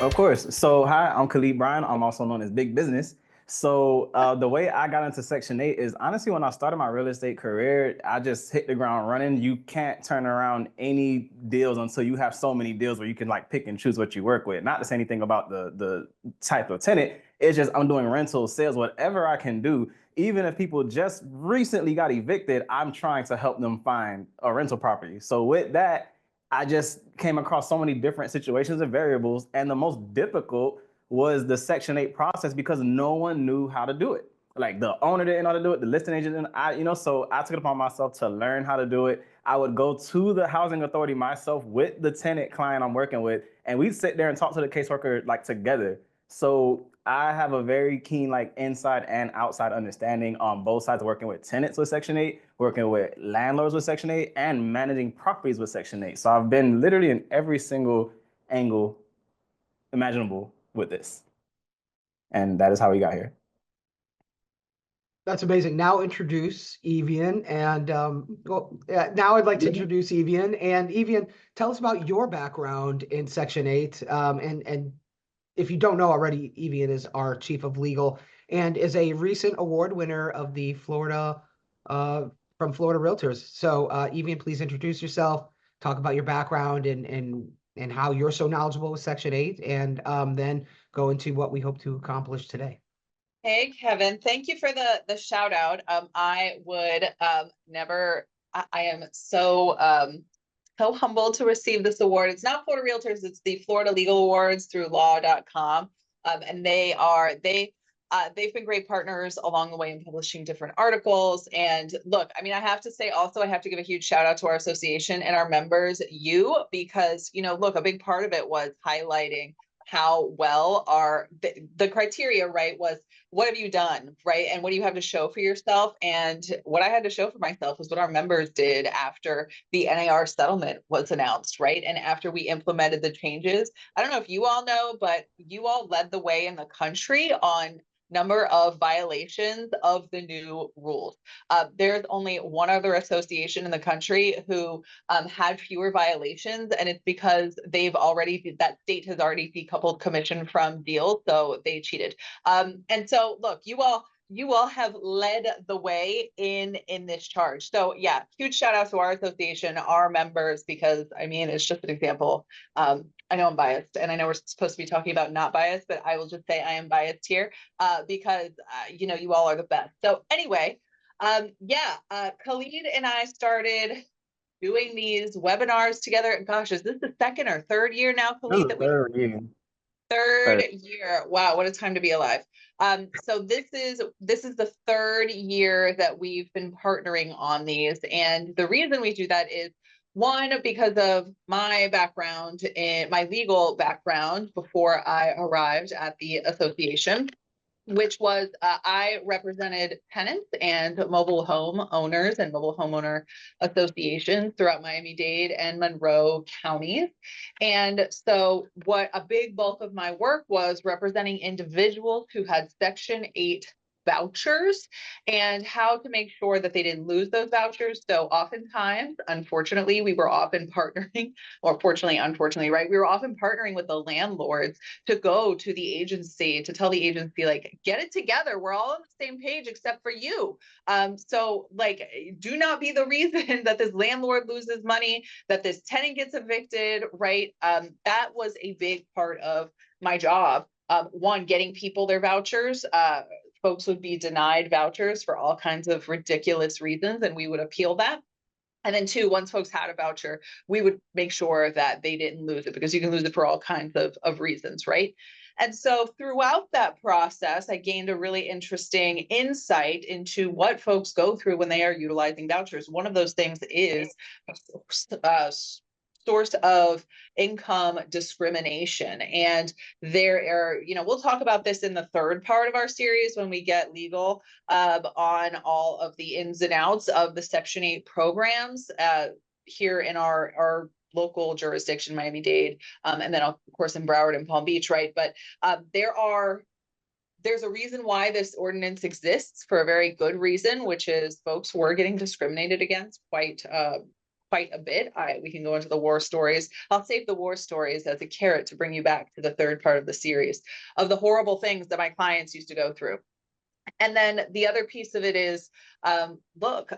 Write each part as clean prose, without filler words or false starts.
Of course. So, hi, I'm Khalid Bryan. I'm also known as Big Business. So, the way I got into Section 8 is honestly when I started my real estate career, I just hit the ground running. You can't turn around any deals until you have so many deals where you can like pick and choose what you work with. Not to say anything about the type of tenant. It's just I'm doing rental sales, whatever I can do. Even if people just recently got evicted, I'm trying to help them find a rental property. So, with that, I just came across so many different situations and variables. And the most difficult was the Section 8 process because no one knew how to do it. Like the owner didn't know how to do it, the listing agent didn't, so I took it upon myself to learn how to do it. I would go to the housing authority myself with the tenant client I'm working with, and we'd sit there and talk to the caseworker like together. So I have a very keen like inside and outside understanding on both sides, working with tenants with Section 8, working with landlords with Section 8, and managing properties with Section 8. So I've been literally in every single angle imaginable with this. And that is how we got here. That's amazing. Now introduce Evian, and now I'd like to introduce Evian. And Evian, tell us about your background in Section 8. And if you don't know already, Evian is our chief of legal and is a recent award winner of the Florida from Florida Realtors. So, Evian, please introduce yourself, talk about your background and how you're so knowledgeable with Section 8, and then go into what we hope to accomplish today. Hey, Kevin, thank you for the shout out. I would never, I am so humbled to receive this award. It's not Florida Realtors, it's the Florida Legal Awards through law.com. And they've been great partners along the way in publishing different articles. And look, I mean, I have to say also, I have to give a huge shout out to our association and our members, because, look, a big part of it was highlighting how well the criteria, right, was what have you done, right? And what do you have to show for yourself? And what I had to show for myself was what our members did after the NAR settlement was announced, right? And after we implemented the changes. I don't know if you all know, but you all led the way in the country on number of violations of the new rules. There's only one other association in the country who had fewer violations, and it's because that state has already decoupled commission from deals, so they cheated. And so, look, you all have led the way in this charge. So yeah, huge shout out to our association, our members, because I mean, it's just an example. I know I'm biased, and I know we're supposed to be talking about not biased, but I will just say I am biased here because you all are the best. So anyway, Khalid and I started doing these webinars together. Gosh, is this the second or third year now, Khalid, that we third year? Wow, what a time to be alive. So this is the third year that we've been partnering on these, and the reason we do that is one, because of my background in my legal background before I arrived at the association, which was I represented tenants and mobile home owners and mobile homeowner associations throughout Miami-Dade and Monroe counties. And so what a big bulk of my work was representing individuals who had Section 8 vouchers and how to make sure that they didn't lose those vouchers. So oftentimes, unfortunately, we were often partnering, or fortunately, unfortunately, right? We were often partnering with the landlords to go to the agency to tell the agency, like, get it together. We're all on the same page except for you. So like, do not be the reason that this landlord loses money, that this tenant gets evicted, right? That was a big part of my job. One, getting people their vouchers. Folks would be denied vouchers for all kinds of ridiculous reasons, and we would appeal that. And then two, once folks had a voucher, we would make sure that they didn't lose it, because you can lose it for all kinds of reasons, right? And so throughout that process, I gained a really interesting insight into what folks go through when they are utilizing vouchers. One of those things is source of income discrimination. And there are, we'll talk about this in the third part of our series when we get legal on all of the ins and outs of the Section 8 programs here in our local jurisdiction, Miami-Dade, and then of course in Broward and Palm Beach, right? But there's a reason why this ordinance exists, for a very good reason, which is folks were getting discriminated against quite a bit. We can go into the war stories. I'll save the war stories as a carrot to bring you back to the third part of the series of the horrible things that my clients used to go through. And then the other piece of it is, look,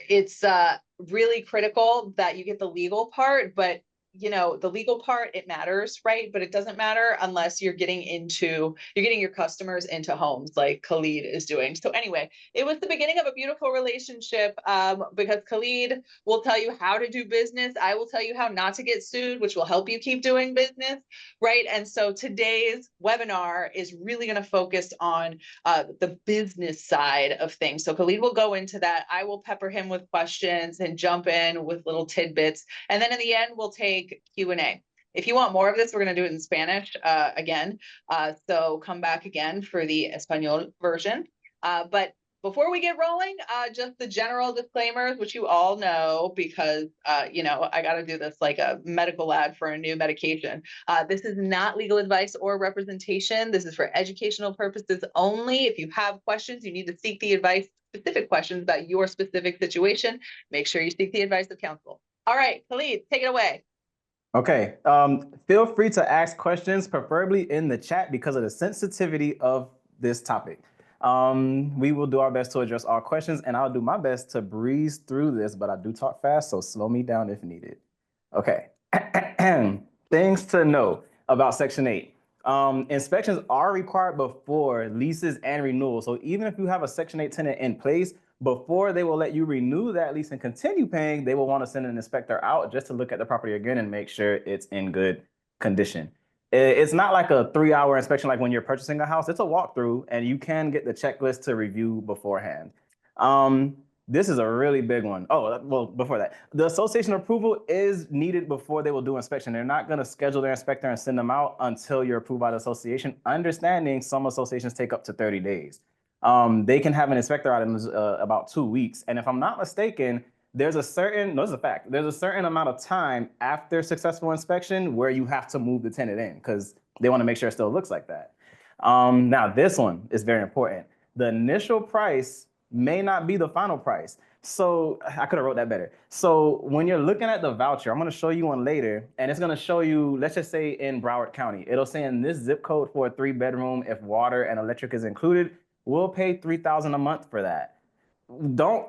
it's really critical that you get the legal part, but the legal part, it matters, right? But it doesn't matter unless you're getting your customers into homes like Khalid is doing. So anyway, it was the beginning of a beautiful relationship, because Khalid will tell you how to do business. I will tell you how not to get sued, which will help you keep doing business, right? And so today's webinar is really going to focus on the business side of things. So Khalid will go into that. I will pepper him with questions and jump in with little tidbits. And then in the end, we'll take Q&A. If you want more of this, we're going to do it in Spanish again. So come back again for the Espanol version. But before we get rolling, just the general disclaimers, which you all know, because, I got to do this like a medical ad for a new medication. This is not legal advice or representation. This is for educational purposes only. If you have questions, you need to seek the advice, specific questions about your specific situation. Make sure you seek the advice of counsel. All right, Khalid, take it away. Okay, feel free to ask questions, preferably in the chat because of the sensitivity of this topic. We will do our best to address all questions, and I'll do my best to breeze through this, but I do talk fast, so slow me down if needed. Okay, things to know about Section 8. Inspections are required before leases and renewals. So even if you have a Section 8 tenant in place, before they will let you renew that lease and continue paying, they will want to send an inspector out just to look at the property again and make sure it's in good condition. It's not like a 3-hour inspection like when you're purchasing a house. It's a walkthrough, and you can get the checklist to review beforehand. This is a really big one. Oh, well, before that, the association approval is needed before they will do inspection. They're not going to schedule their inspector and send them out until you're approved by the association, understanding some associations take up to 30 days. They can have an inspector out in about 2 weeks. And if I'm not mistaken, there's a certain amount of time after successful inspection where you have to move the tenant in because they want to make sure it still looks like that. Now, this one is very important. The initial price may not be the final price. So I could have wrote that better. So when you're looking at the voucher, I'm going to show you one later, and it's going to show you, let's just say in Broward County, it'll say in this zip code for a 3-bedroom, if water and electric is included, we'll pay $3,000 a month for that.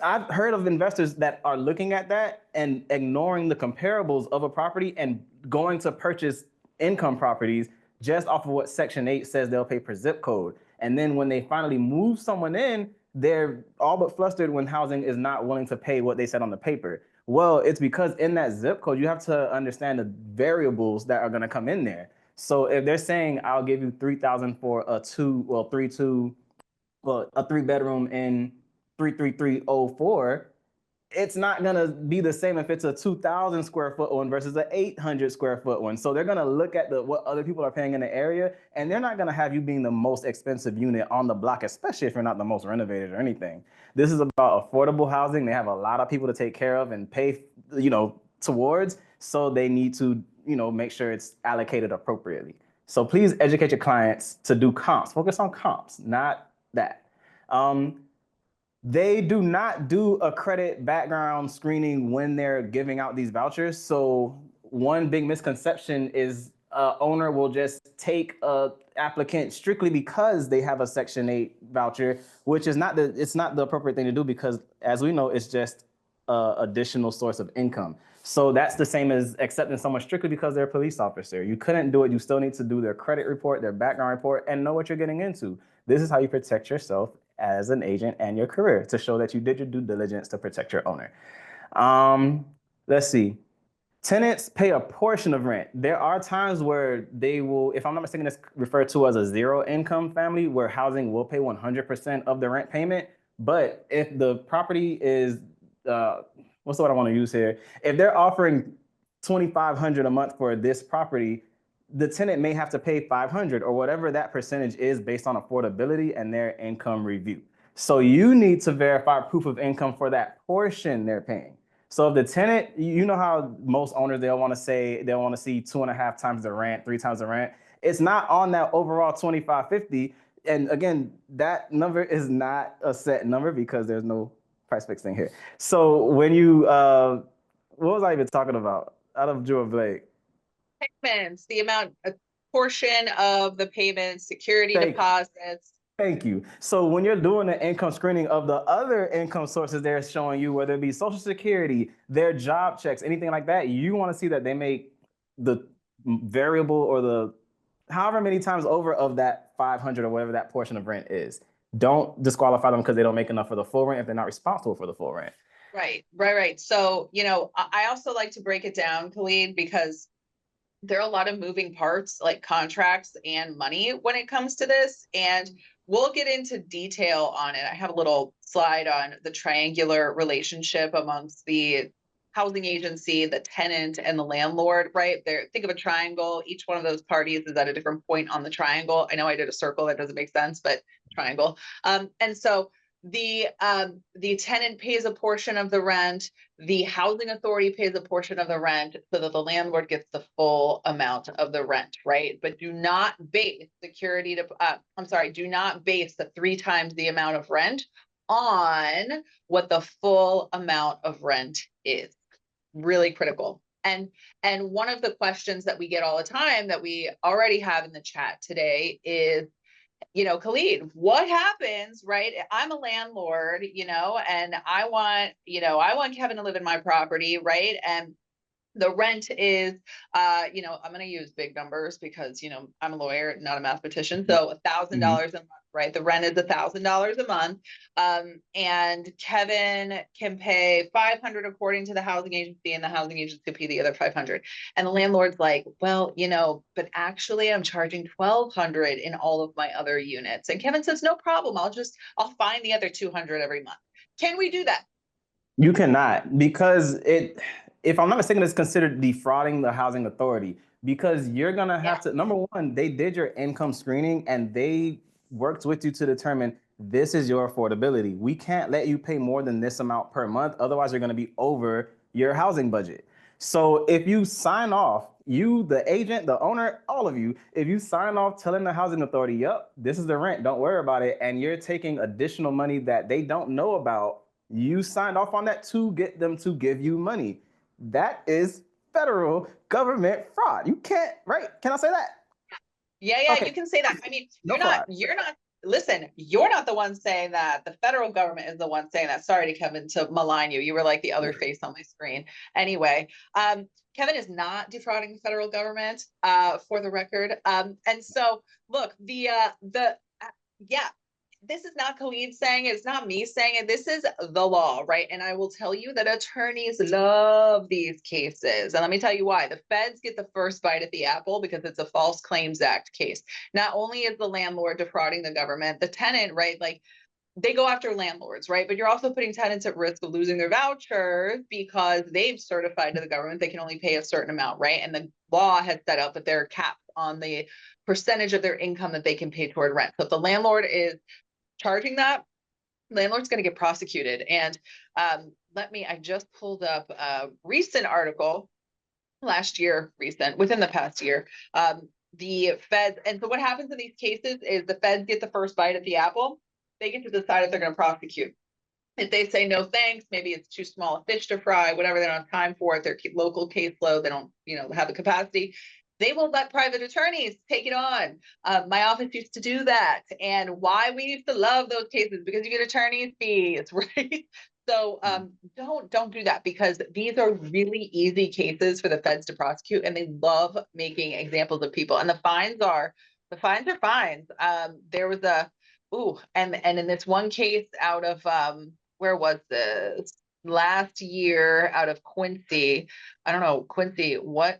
I've heard of investors that are looking at that and ignoring the comparables of a property and going to purchase income properties just off of what Section 8 says they'll pay per zip code. And then when they finally move someone in, they're all but flustered when housing is not willing to pay what they said on the paper. Well, it's because in that zip code, you have to understand the variables that are going to come in there. So if they're saying, I'll give you $3,000 for a 3-bedroom in 33304, it's not going to be the same if it's a 2,000 square foot one versus an 800 square foot one. So they're going to look at what other people are paying in the area, and they're not going to have you being the most expensive unit on the block, especially if you're not the most renovated or anything. This is about affordable housing. They have a lot of people to take care of and pay, towards. So they need to, make sure it's allocated appropriately. So please educate your clients to do comps. Focus on comps, not that. They do not do a credit background screening when they're giving out these vouchers. So one big misconception is owner will just take a applicant strictly because they have a Section 8 voucher, which is not the appropriate thing to do because, as we know, it's just an additional source of income. So that's the same as accepting someone strictly because they're a police officer. You couldn't do it. You still need to do their credit report, their background report, and know what you're getting into. This is how you protect yourself as an agent and your career to show that you did your due diligence to protect your owner. Let's see. Tenants pay a portion of rent. There are times where they will, if I'm not mistaken, it's referred to as a zero income family where housing will pay 100% of the rent payment. But if the property is, what's the word I want to use here? If they're offering $2,500 a month for this property, the tenant may have to pay $500 or whatever that percentage is based on affordability and their income review. So you need to verify proof of income for that portion they're paying. So if the tenant, you know how most owners, they'll want to see 2.5 times the rent, 3 times the rent. It's not on that overall $2,550. and again, that number is not a set number because there's no price fixing here. So when you, what was I even talking about? Out of Joe Blake. Payments, the amount, a portion of the payments, security deposits. Thank you. So when you're doing the income screening of the other income sources they're showing you, whether it be Social Security, their job checks, anything like that, you want to see that they make the variable or the however many times over of that 500 or whatever that portion of rent is. Don't disqualify them because they don't make enough for the full rent if they're not responsible for the full rent. Right. So, I also like to break it down, Khalid, because there are a lot of moving parts like contracts and money when it comes to this. And we'll get into detail on it. I have a little slide on the triangular relationship amongst the housing agency, the tenant, and the landlord, right? There, think of a triangle. Each one of those parties is at a different point on the triangle. I know I did a circle, that doesn't make sense, but triangle. And so the tenant pays a portion of the rent, the housing authority pays a portion of the rent so that the landlord gets the full amount of the rent, right? But do not base do not base the 3 times the amount of rent on what the full amount of rent is. Really critical. And one of the questions that we get all the time that we already have in the chat today is, Khalid, what happens, right? I'm a landlord, and I want Kevin to live in my property, right? And the rent is, I'm going to use big numbers because, I'm a lawyer, not a mathematician. So $1,000 a month, right? The rent is $1,000 a month. And Kevin can pay 500 according to the housing agency, and the housing agency can pay the other 500. And the landlord's like, well, but actually I'm charging 1,200 in all of my other units. And Kevin says, no problem. I'll find the other 200 every month. Can we do that? You cannot, because if I'm not mistaken, it's considered defrauding the housing authority, because you're gonna have to, number one, they did your income screening and they worked with you to determine this is your affordability. We can't let you pay more than this amount per month. Otherwise, you're gonna be over your housing budget. So if you sign off, you, the agent, the owner, all of you, if you sign off telling the housing authority, yep, this is the rent, don't worry about it, and you're taking additional money that they don't know about, you signed off on that to get them to give you money. That is federal government fraud. You can't, right? Can I say that? Yeah, okay. You can say that. I mean, listen, you're not the one saying that. The federal government is the one saying that. Sorry to Kevin to malign you. You were like the other face on my screen. Anyway, Kevin is not defrauding the federal government, for the record. And so look, this is not Khalid saying it. It's not me saying it. This is the law, right? And I will tell you that attorneys love these cases. And let me tell you why. The feds get the first bite at the apple because it's a False Claims Act case. Not only is the landlord defrauding the government, the tenant, right? Like, they go after landlords, right? But you're also putting tenants at risk of losing their vouchers because they've certified to the government they can only pay a certain amount, right? And the law has set up that they're capped on the percentage of their income that they can pay toward rent. So if the landlord is charging that, landlord's going to get prosecuted. And I just pulled up a recent article within the past year. The feds, and so what happens in these cases is the feds get the first bite at the apple. They get to decide if they're going to prosecute. If they say no thanks, maybe it's too small a fish to fry, whatever, they don't have time for it, their local caseload, they don't have the capacity, they will let private attorneys take it on. My office used to do that. And why we used to love those cases, because you get attorney's fees, right? So don't do that, because these are really easy cases for the feds to prosecute, and they love making examples of people. And the fines are fines. There was and in this one case out of where was this? Last year, out of Quincy. I don't know, Quincy, what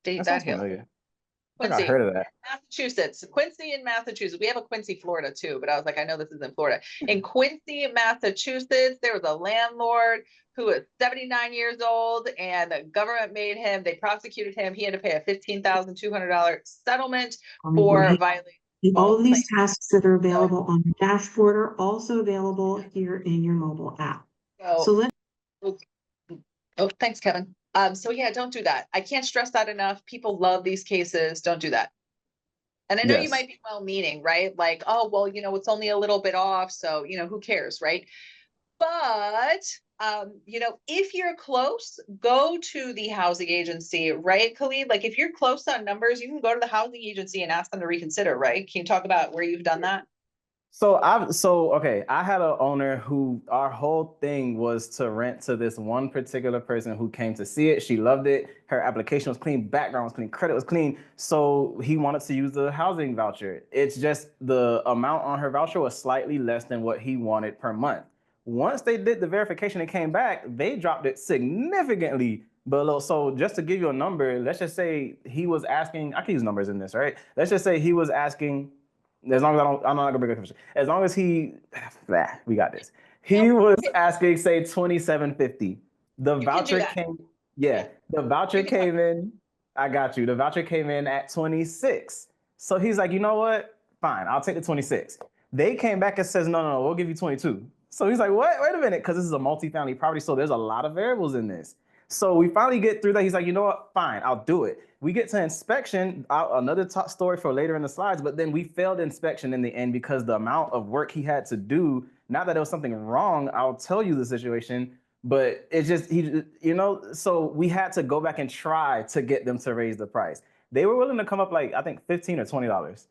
state that is? Quincy. I think I heard of that. Massachusetts. Quincy in Massachusetts. We have a Quincy, Florida too, but I was like, I know this is in Florida. In Quincy, Massachusetts, there was a landlord who was 79 years old, and the government they prosecuted him. He had to pay a $15,200 settlement for violating. All of these tasks that are available on the dashboard are also available here in your mobile app. Thanks, Kevin. So yeah, don't do that. I can't stress that enough. People love these cases. Don't do that. And I know you Yes. might be well-meaning, right? Like, oh, well, it's only a little bit off, so, who cares, right? But, if you're close, go to the housing agency, right, Khalid? Like, if you're close on numbers, you can go to the housing agency and ask them to reconsider, right? Can you talk about where you've done that? Okay, I had an owner who our whole thing was to rent to this one particular person who came to see it. She loved it. Her application was clean, background was clean, credit was clean. So he wanted to use the housing voucher. It's just the amount on her voucher was slightly less than what he wanted per month. Once they did the verification and came back, they dropped it significantly below. So just to give you a number, let's just say he was asking, I can use numbers in this, right? Let's just say he was asking, as long as I'm not gonna bring a question. As long as we got this. He Nope. was asking, say, 2750. The You can do voucher that. came, Yeah. yeah, the voucher You can talk. came in. I got you. The voucher came in at 26. So he's like, you know what? Fine, I'll take the 26. They came back and says, no, we'll give you 22. So he's like, what? Wait a minute, because this is a multifamily property, so there's a lot of variables in this. So we finally get through that. He's like, you know what? Fine, I'll do it. We get to inspection, another top story for later in the slides, but then we failed inspection in the end because the amount of work he had to do, not that there was something wrong, I'll tell you the situation, but it's just, so we had to go back and try to get them to raise the price. They were willing to come up like, I think $15 or $20.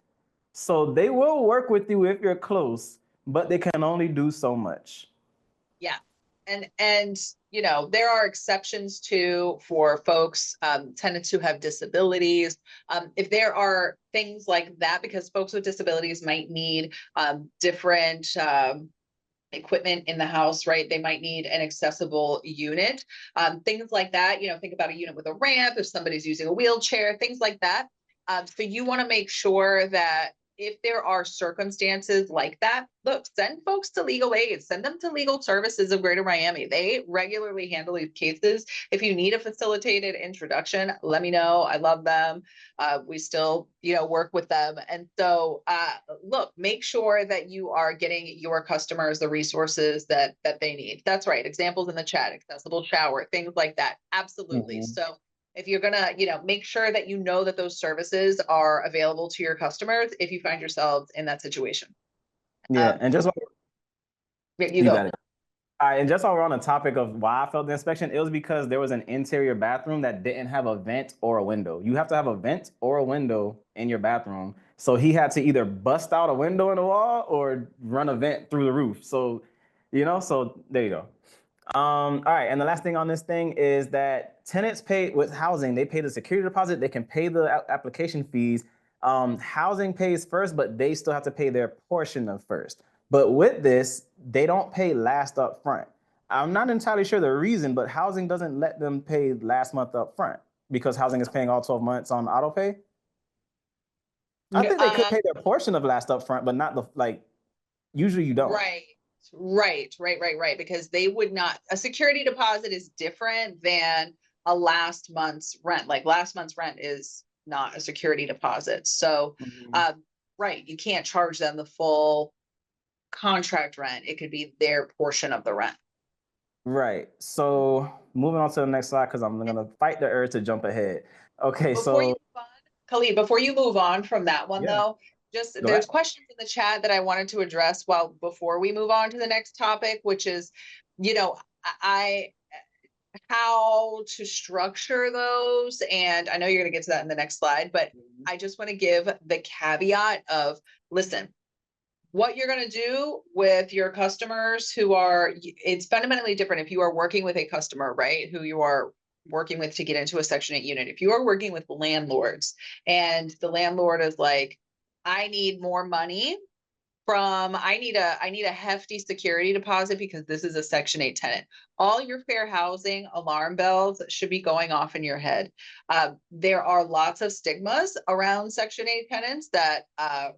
So they will work with you if you're close, but they can only do so much. Yeah. And there are exceptions too for folks, tenants who have disabilities. If there are things like that, because folks with disabilities might need different equipment in the house, right? They might need an accessible unit, things like that. Think about a unit with a ramp, if somebody's using a wheelchair, things like that. So you want to make sure that if there are circumstances like that, look, send folks to legal aid, send them to legal services of Greater Miami. They regularly handle these cases. If you need a facilitated introduction, let me know. I love them. We still, work with them. And so, look, make sure that you are getting your customers the resources that they need. That's right. Examples in the chat, accessible shower, things like that. Absolutely. Mhm. So if you're gonna, make sure that that those services are available to your customers if you find yourselves in that situation. Yeah, and just You you go. got it. All right, and just while we're on the topic of why I failed the inspection, it was because there was an interior bathroom that didn't have a vent or a window. You have to have a vent or a window in your bathroom. So he had to either bust out a window in the wall or run a vent through the roof. So, so there you go. All right, and the last thing on this thing is that tenants pay with housing, they pay the security deposit, they can pay the application fees. Housing pays first, but they still have to pay their portion of first. But with this, they don't pay last up front. I'm not entirely sure the reason, but housing doesn't let them pay last month up front because housing is paying all 12 months on auto pay. I think they could pay their portion of last up front, but not usually you don't. Right. Because they would not, a security deposit is different than a last month's rent. Like last month's rent is not a security deposit. So, right, you can't charge them the full contract rent. It could be their portion of the rent. Right. So moving on to the next slide, because I'm gonna fight the urge to jump ahead. Okay, Before you move on, Khalid, before you move on from that one though, just there's questions in the chat that I wanted to address before we move on to the next topic, which is, I how to structure those. And I know you're going to get to that in the next slide, but I just want to give the caveat of, listen, what you're going to do with your customers it's fundamentally different if you are working with a customer, right? Who you are working with to get into a Section 8 unit. If you are working with landlords and the landlord is like, I need more money I need a hefty security deposit because this is a Section 8 tenant. All your fair housing alarm bells should be going off in your head. There are lots of stigmas around Section 8 tenants that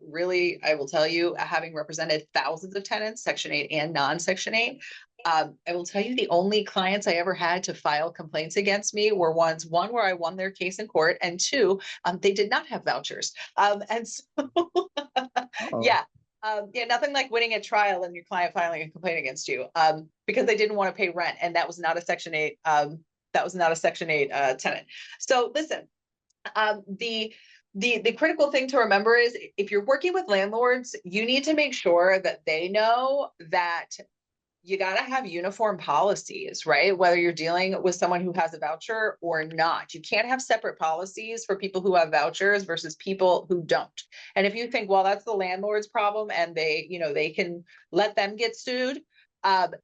really, I will tell you, having represented thousands of tenants, Section 8 and non-Section 8, I will tell you the only clients I ever had to file complaints against me were one where I won their case in court, and two, they did not have vouchers. And so, yeah. Nothing like winning a trial and your client filing a complaint against you because they didn't want to pay rent, and that was not a Section 8. That was not a Section 8 tenant. So listen, the critical thing to remember is if you're working with landlords, you need to make sure that they know that you got to have uniform policies, right? Whether you're dealing with someone who has a voucher or not. You can't have separate policies for people who have vouchers versus people who don't. And if you think, well, that's the landlord's problem and they can let them get sued.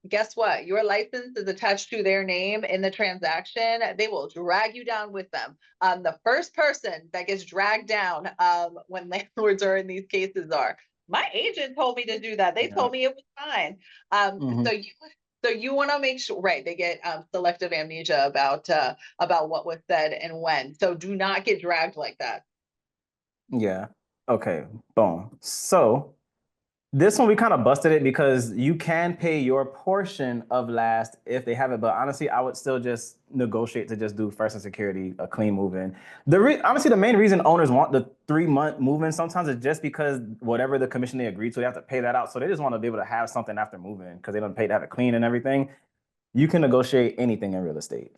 Guess what? Your license is attached to their name in the transaction. They will drag you down with them. The first person that gets dragged down when landlords are in these cases are my agent told me to do that. They told me it was fine. So you want to make sure, right? They get selective amnesia about what was said and when. So do not get dragged like that. Yeah. Okay. Boom. So this one we kind of busted it because you can pay your portion of last if they have it, but honestly, I would still just negotiate to just do first and security, a clean move-in. Honestly, the main reason owners want the 3-month move-in sometimes is just because whatever the commission they agreed to, they have to pay that out. So they just want to be able to have something after move-in because they don't pay to have it clean and everything. You can negotiate anything in real estate.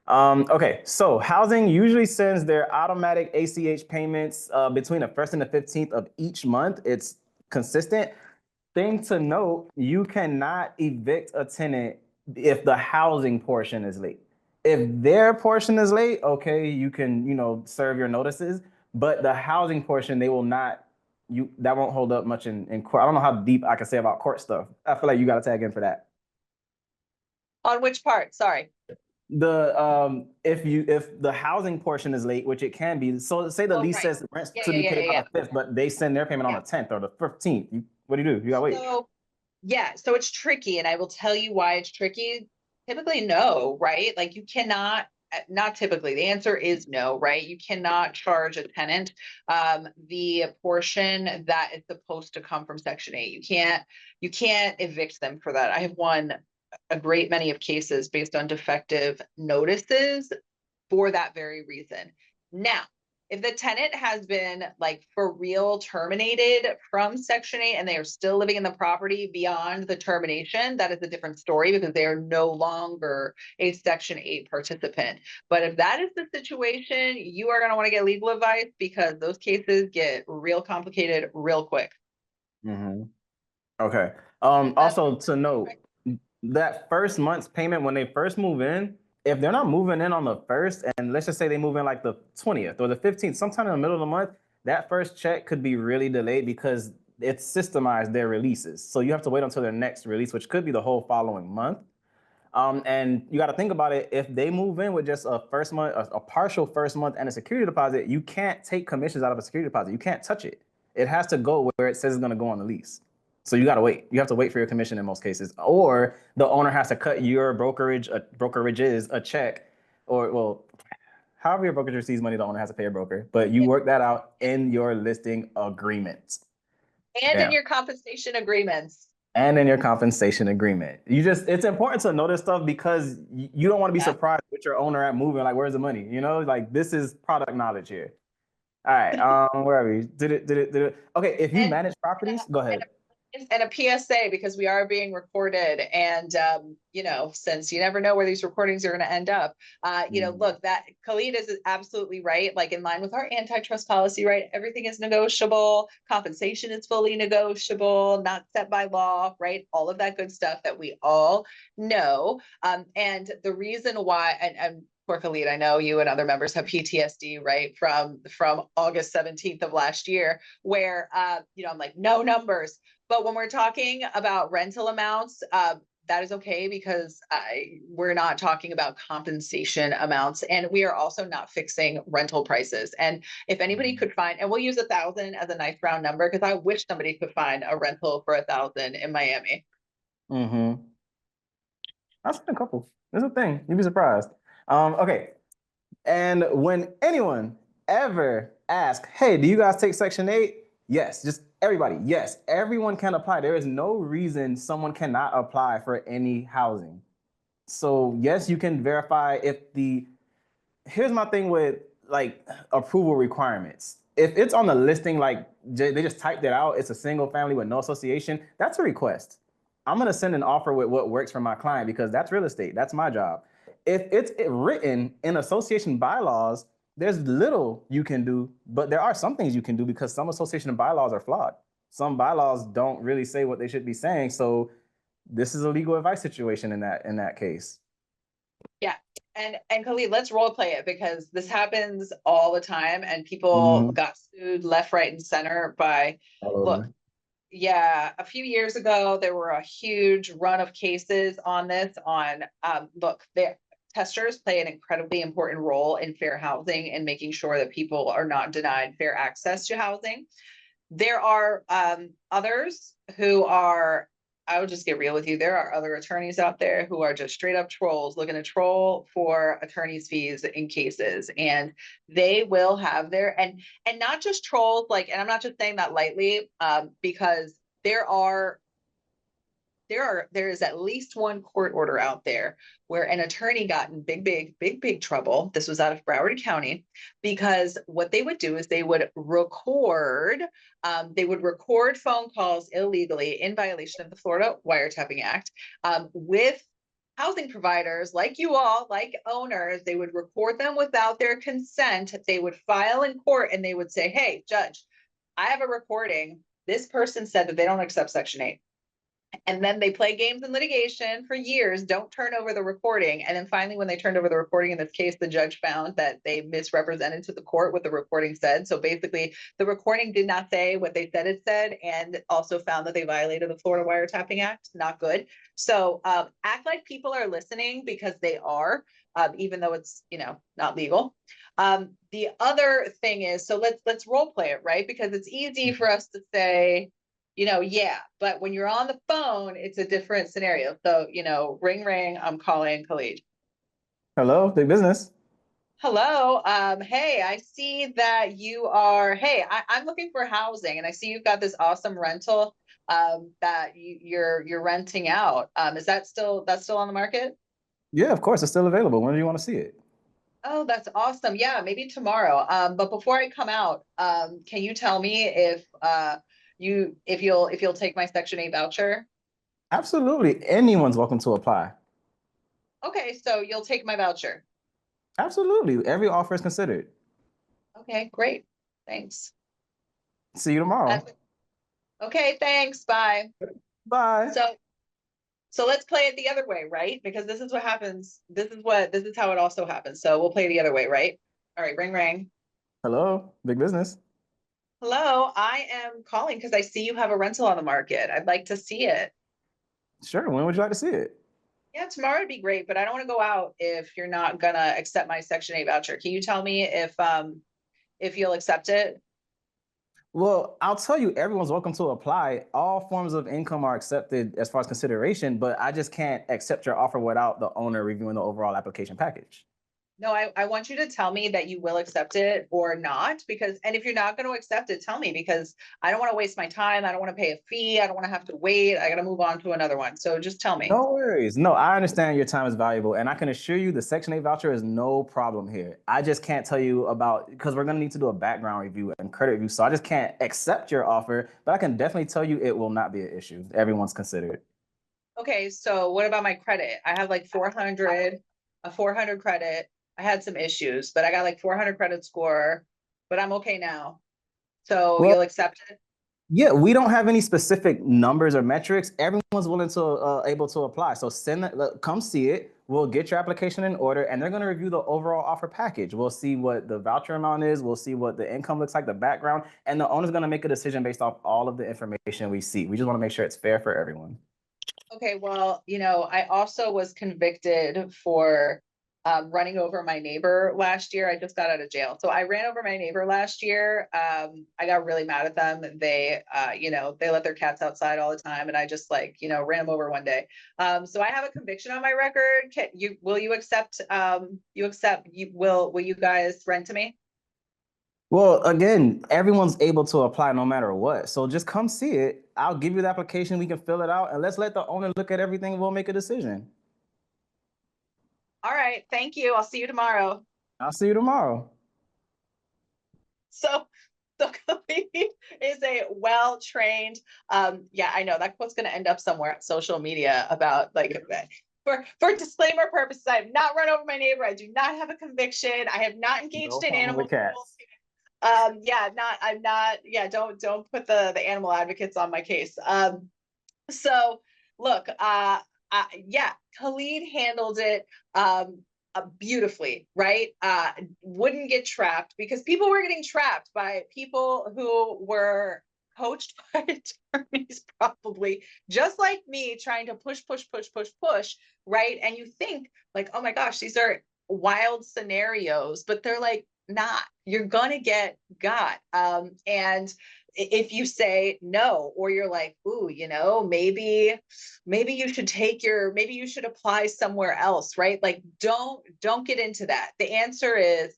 Okay, so housing usually sends their automatic ACH payments between the 1st and the 15th of each month. It's consistent. Thing to note, you cannot evict a tenant if the housing portion is late. If their portion is late, okay, you can, serve your notices, but the housing portion, they will not, that won't hold up much in court. I don't know how deep I can say about court stuff. I feel like you got to tag in for that. On which part? Sorry. If the housing portion is late, which it can be, so say the lease says rent's to be paid by the 5th, but they send their payment on the 10th or the 15th. What do? You gotta wait. So it's tricky, and I will tell you why it's tricky. Typically, no, right? Like you cannot, not typically, the answer is no, right? You cannot charge a tenant the portion that is supposed to come from Section 8. You can't evict them for that. I have won a great many of cases based on defective notices for that very reason. Now, if the tenant has been like for real terminated from Section 8 and they are still living in the property beyond the termination, that is a different story because they are no longer a Section 8 participant. But if that is the situation, you are going to want to get legal advice because those cases get real complicated real quick. Mm-hmm. Okay. Also to note, that first month's payment when they first move in, if they're not moving in on the 1st, and let's just say they move in like the 20th or the 15th, sometime in the middle of the month, that first check could be really delayed because it's systemized their releases. So you have to wait until their next release, which could be the whole following month. And you got to think about it. If they move in with just a first month, a partial first month and a security deposit, you can't take commissions out of a security deposit. You can't touch it. It has to go where it says it's going to go on the lease. So you got to wait. You have to wait for your commission in most cases, or the owner has to cut your brokerage is a check, or well, however your brokerage receives money, the owner has to pay a broker. But you work that out in your listing agreement and in your compensation agreements. And in your compensation agreement. It's important to know this stuff because you don't want to be surprised with your owner at moving. Like, where's the money? Like this is product knowledge here. All right. Where are we? Did it? Okay. If you manage properties, go ahead. And a PSA because we are being recorded, and since you never know where these recordings are going to end up, look, that Khalid is absolutely right. Like in line with our antitrust policy, right? Everything is negotiable. Compensation is fully negotiable, not set by law, right? All of that good stuff that we all know. And the reason why, and poor Khalid, I know you and other members have PTSD, right? From August 17th of last year, where I'm like, no numbers. But when we're talking about rental amounts, that is okay because we're not talking about compensation amounts, and we are also not fixing rental prices. And if anybody could find, and we'll use 1,000 as a nice round number because I wish somebody could find a rental for 1,000 in Miami. Mm-hmm. I've seen a couple. There's a thing. You'd be surprised. Okay. And when anyone ever asks, hey, do you guys take Section 8? Yes, just everybody. Yes, everyone can apply. There is no reason someone cannot apply for any housing. So yes, you can verify here's my thing with like approval requirements. If it's on the listing, like they just typed it out, it's a single family with no association, that's a request. I'm going to send an offer with what works for my client because that's real estate. That's my job. If it's written in association bylaws, there's little you can do, but there are some things you can do because some association bylaws are flawed. Some bylaws don't really say what they should be saying. So this is a legal advice situation in that case. Yeah. And Khalid, let's role play it because this happens all the time and people Mhm. got sued left, right, and center by, All look, over. yeah, a few years ago, there were a huge run of cases on this on, look, the testers play an incredibly important role in fair housing and making sure that people are not denied fair access to housing. There are others who are, I will just get real with you. There are other attorneys out there who are just straight up trolls looking to troll for attorney's fees in cases. And they will have their, and not just trolls, like, and I'm not just saying that lightly, because there is at least one court order out there where an attorney got in big trouble. This was out of Broward County because what they would do is they would record phone calls illegally in violation of the Florida Wiretapping Act with housing providers like you all, like owners. They would record them without their consent. They would file in court and they would say, hey, judge, I have a recording. This person said that they don't accept Section 8. And then they play games in litigation for years, don't turn over the recording. And then finally, when they turned over the recording in this case, the judge found that they misrepresented to the court what the recording said. So basically, the recording did not say what they said it said, and also found that they violated the Florida Wiretapping Act. Not good. So act like people are listening because they are, even though it's, not legal. The other thing is, so let's role play it, right? Because it's easy for us to say, yeah, but when you're on the phone, it's a different scenario. So, ring, ring, I'm calling Khalid. Hello, big business. Hello. Hey, I see that you are, hey, I'm looking for housing and I see you've got this awesome rental that you're renting out. Is that's still on the market? Yeah, of course, it's still available. When do you want to see it? Oh, that's awesome. Yeah, maybe tomorrow. But before I come out, can you tell me if you'll take my Section 8 voucher? Absolutely. Anyone's welcome to apply. Okay, so you'll take my voucher. Absolutely. Every offer is considered. Okay, great. Thanks. See you tomorrow. Okay, thanks. Bye. Bye. So let's play it the other way, right? Because this is what happens. This is how it also happens. So we'll play the other way, right? All right, ring, ring. Hello, big business. Hello, I am calling because I see you have a rental on the market. I'd like to see it. Sure. When would you like to see it? Yeah, tomorrow would be great, but I don't want to go out if you're not gonna accept my Section 8 voucher. Can you tell me if you'll accept it? Well, I'll tell you, everyone's welcome to apply. All forms of income are accepted as far as consideration, but I just can't accept your offer without the owner reviewing the overall application package. No, I want you to tell me that you will accept it or not, and if you're not going to accept it, tell me, because I don't want to waste my time. I don't want to pay a fee. I don't want to have to wait. I got to move on to another one. So just tell me. No worries. No, I understand your time is valuable, and I can assure you the Section 8 voucher is no problem here. I just can't tell you about, because we're going to need to do a background review and credit review, so I just can't accept your offer, but I can definitely tell you it will not be an issue. Everyone's considered. Okay, so what about my credit? I have like 400, a 400 credit. I had some issues, but I got like 400 credit score, but I'm okay now. So Well, you'll accept it? yeah, we don't have any specific numbers or metrics. Everyone's willing to able to apply. So come see it. We'll get your application in order, and they're going to review the overall offer package. We'll see what the voucher amount is. We'll see what the income looks like, the background, and the owner's going to make a decision based off all of the information we see. We just want to make sure it's fair for everyone. Okay, well, I also was convicted for running over my neighbor last year. I just got out of jail. So I ran over my neighbor last year. I got really mad at them. They let their cats outside all the time. And I just ran them over one day. So I have a conviction on my record. Will you guys rent to me? Well, again, everyone's able to apply no matter what. So just come see it. I'll give you the application. We can fill it out, and let's let the owner look at everything. We'll make a decision. All right. Thank you. I'll see you tomorrow. I'll see you tomorrow. So Khalid is a well-trained, yeah, I know that quote's going to end up somewhere on social media about for disclaimer purposes, I have not run over my neighbor. I do not have a conviction. I have not engaged No in problem animal with cats. cruelty. I'm not, don't put the animal advocates on my case. So look, yeah, Khalid handled it beautifully, right? Wouldn't get trapped because people were getting trapped by people who were coached by attorneys, probably just like me, trying to push, right? And you think like, oh my gosh, these are wild scenarios, but they're like, not. You're gonna get got. And if you say no, or you're like, ooh, maybe you should apply somewhere else, right? Like, don't get into that. The answer is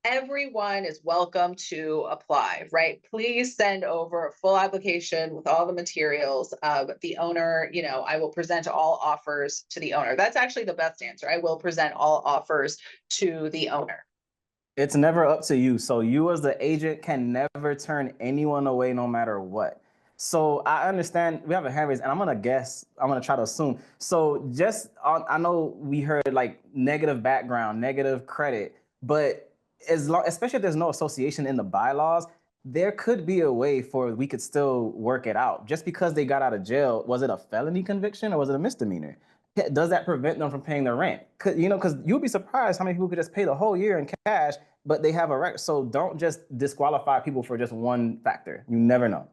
everyone is welcome to apply, right? Please send over a full application with all the materials. The owner, I will present all offers to the owner. That's actually the best answer. I will present all offers to the owner. It's never up to you. So you as the agent can never turn anyone away no matter what. So I understand we have a hand raise, and I'm gonna try to assume. So I know we heard like negative background, negative credit, but especially if there's no association in the bylaws, there could be a way for we could still work it out. Just because they got out of jail, was it a felony conviction or was it a misdemeanor? Does that prevent them from paying their rent? Because you'll be surprised how many people could just pay the whole year in cash, but they have a record. So don't just disqualify people for just one factor. You never know.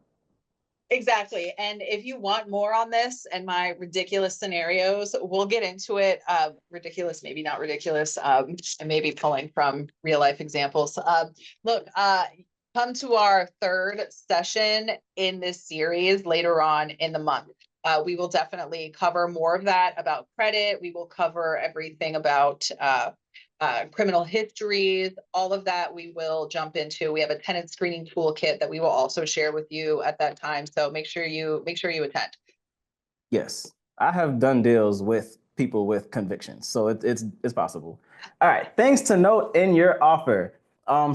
Exactly. And if you want more on this and my ridiculous scenarios, we'll get into it. Ridiculous, maybe not ridiculous, and maybe pulling from real life examples. Look, come to our third session in this series later on in the month. We will definitely cover more of that about credit. We will cover everything about criminal histories, all of that we will jump into. We have a tenant screening toolkit that we will also share with you at that time. So make sure you attend. Yes, I have done deals with people with convictions, so it's possible. All right, things to note in your offer.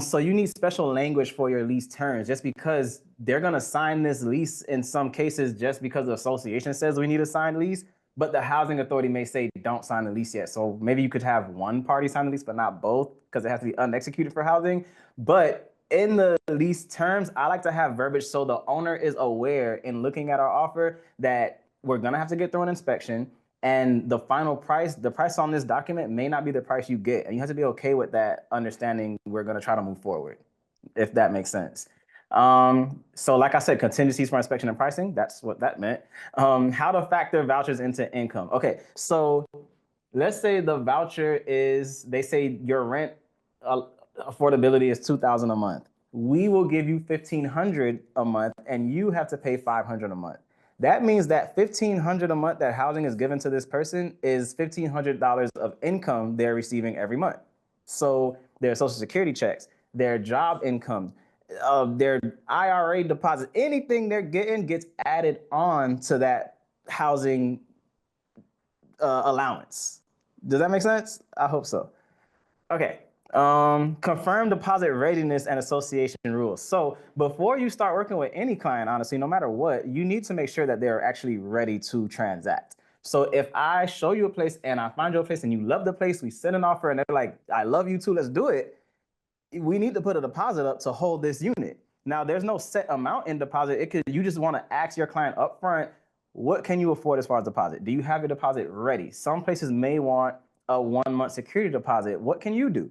So you need special language for your lease terms, just because they're gonna sign this lease in some cases, just because the association says we need a signed lease. But the housing authority may say don't sign the lease yet. So maybe you could have one party sign the lease, but not both, because it has to be unexecuted for housing. But in the lease terms, I like to have verbiage so the owner is aware in looking at our offer that we're gonna have to get through an inspection, and the final price, the price on this document may not be the price you get. And you have to be okay with that, understanding we're gonna try to move forward, if that makes sense. So like I said, contingencies for inspection and pricing, that's what that meant. How to factor vouchers into income. Okay, so let's say the voucher is, they say your rent affordability is $2,000 a month. We will give you $1,500 a month, and you have to pay $500 a month. That means that $1,500 a month that housing is given to this person is $1,500 of income they're receiving every month. So their Social Security checks, their job income, their IRA deposit, anything they're getting gets added on to that housing allowance. Does that make sense? I hope so. Okay. Confirm deposit readiness and association rules. So before you start working with any client, honestly, no matter what, you need to make sure that they're actually ready to transact. So if I show you a place and I find you a place and you love the place, we send an offer and they're like, I love you too, let's do it. We need to put a deposit up to hold this unit. Now, there's no set amount in deposit. You just want to ask your client up front, what can you afford as far as deposit? Do you have your deposit ready? Some places may want a 1 month security deposit. What can you do?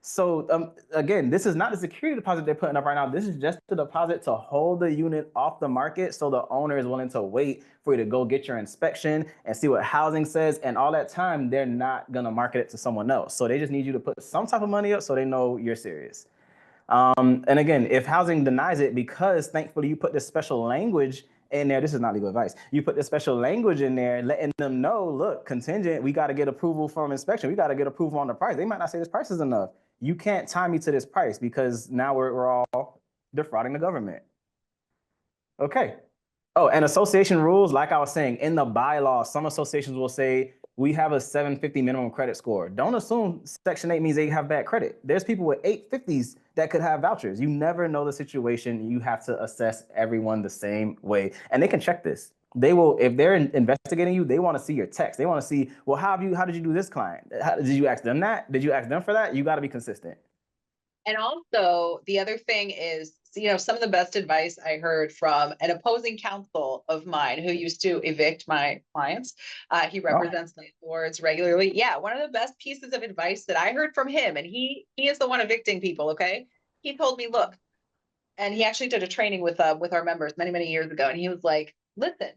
So again, this is not the security deposit they're putting up right now. This is just the deposit to hold the unit off the market, so the owner is willing to wait for you to go get your inspection and see what housing says. And all that time, they're not going to market it to someone else. So they just need you to put some type of money up so they know you're serious. And again, if housing denies it, because thankfully you put this special language in there, this is not legal advice, you put this special language in there letting them know, look, contingent, we got to get approval from inspection, we got to get approval on the price. They might not say this price is enough. You can't tie me to this price, because now we're all defrauding the government. Okay. Oh, and association rules, like I was saying, in the bylaws, some associations will say we have a 750 minimum credit score. Don't assume Section 8 means they have bad credit. There's people with 850s that could have vouchers. You never know the situation. You have to assess everyone the same way. And they can check this. They will, if they're investigating you, they want to see your text. They want to see, well, how did you do this client? Did you ask them that? Did you ask them for that? You got to be consistent. And also, the other thing is, some of the best advice I heard from an opposing counsel of mine who used to evict my clients. He represents landlords regularly. Yeah, one of the best pieces of advice that I heard from him, and he is the one evicting people. Okay, he told me, look, and he actually did a training with our members many years ago, and he was like, listen,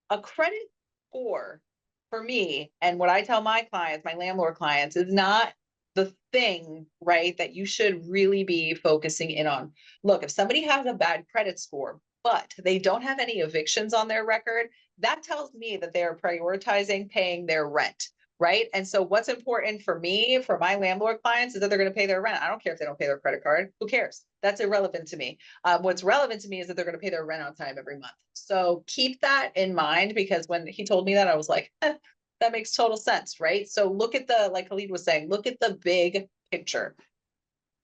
a credit score for me, and what I tell my clients, my landlord clients, is not the thing, right, that you should really be focusing in on. Look, if somebody has a bad credit score, but they don't have any evictions on their record, that tells me that they are prioritizing paying their rent, right? And so what's important for me, for my landlord clients, is that they're going to pay their rent. I don't care if they don't pay their credit card. Who cares? That's irrelevant to me. What's relevant to me is that they're going to pay their rent on time every month. So keep that in mind, because when he told me that, I was like, that makes total sense, right? So look at like Khalid was saying, look at the big picture.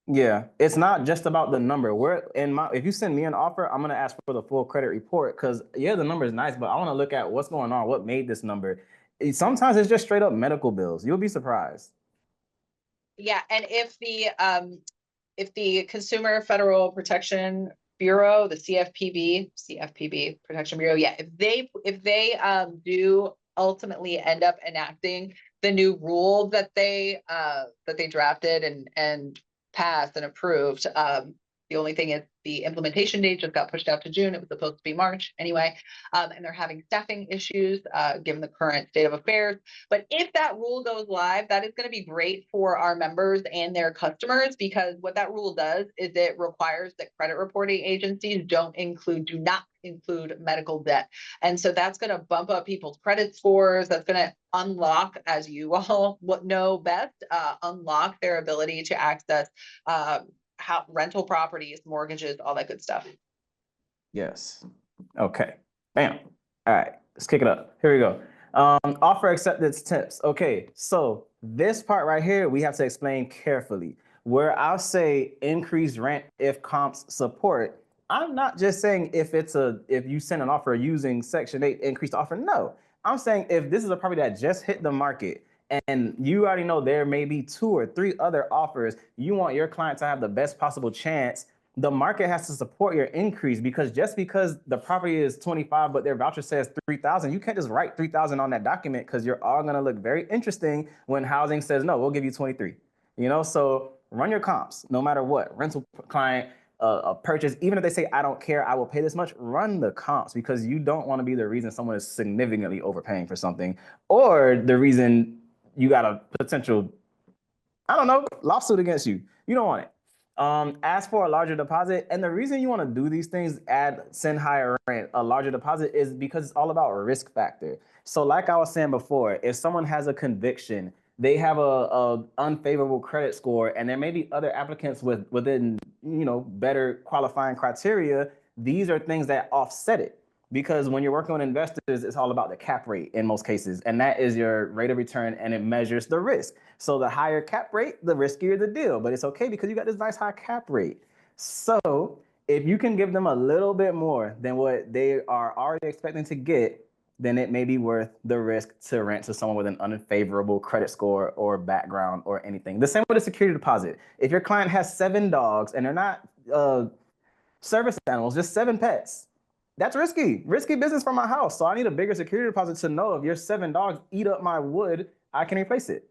Yeah, it's not just about the number. If you send me an offer, I'm gonna ask for the full credit report because yeah, the number is nice, but I want to look at what's going on, what made this number. Sometimes it's just straight up medical bills. You'll be surprised. Yeah, and if the Consumer Federal Protection Bureau, the CFPB Protection Bureau, yeah, if they do ultimately end up enacting the new rule that they drafted and passed and approved, the only thing is the implementation date just got pushed out to June. It was supposed to be March anyway. And they're having staffing issues given the current state of affairs. But if that rule goes live, that is going to be great for our members and their customers, because what that rule does is it requires that credit reporting agencies do not include medical debt. And so that's going to bump up people's credit scores. That's going to unlock, as you all know best, unlock their ability to access rental properties, mortgages, all that good stuff. Yes. Okay. Bam. All right. Let's kick it up. Here we go. Offer acceptance tips. Okay. So this part right here, we have to explain carefully. Where I'll say increase rent if comps support, I'm not just saying if you send an offer using Section 8 increased offer. No, I'm saying if this is a property that just hit the market and you already know there may be 2 or 3 other offers, you want your client to have the best possible chance. The market has to support your increase, because just because the property is 25 but their voucher says 3,000, you can't just write 3,000 on that document, because you're all going to look very interesting when housing says no, we'll give you 23. So run your comps no matter what. Rental client, a purchase, even if they say I don't care, I will pay this much, run the comps, because you don't want to be the reason someone is significantly overpaying for something, or the reason you got a potential, I don't know, lawsuit against you. You don't want it. Ask for a larger deposit. And the reason you want to do these things, send higher rent, a larger deposit, is because it's all about risk factor. So like I was saying before, if someone has a conviction, they have a unfavorable credit score, and there may be other applicants within better qualifying criteria, these are things that offset it. Because when you're working on investors, it's all about the cap rate in most cases, and that is your rate of return, and it measures the risk. So the higher cap rate, the riskier the deal, but it's okay because you got this nice high cap rate. So if you can give them a little bit more than what they are already expecting to get, then it may be worth the risk to rent to someone with an unfavorable credit score or background or anything. The same with a security deposit. If your client has 7 dogs and they're not service animals, just 7 pets, that's risky business for my house. So I need a bigger security deposit to know if your 7 dogs eat up my wood, I can replace it.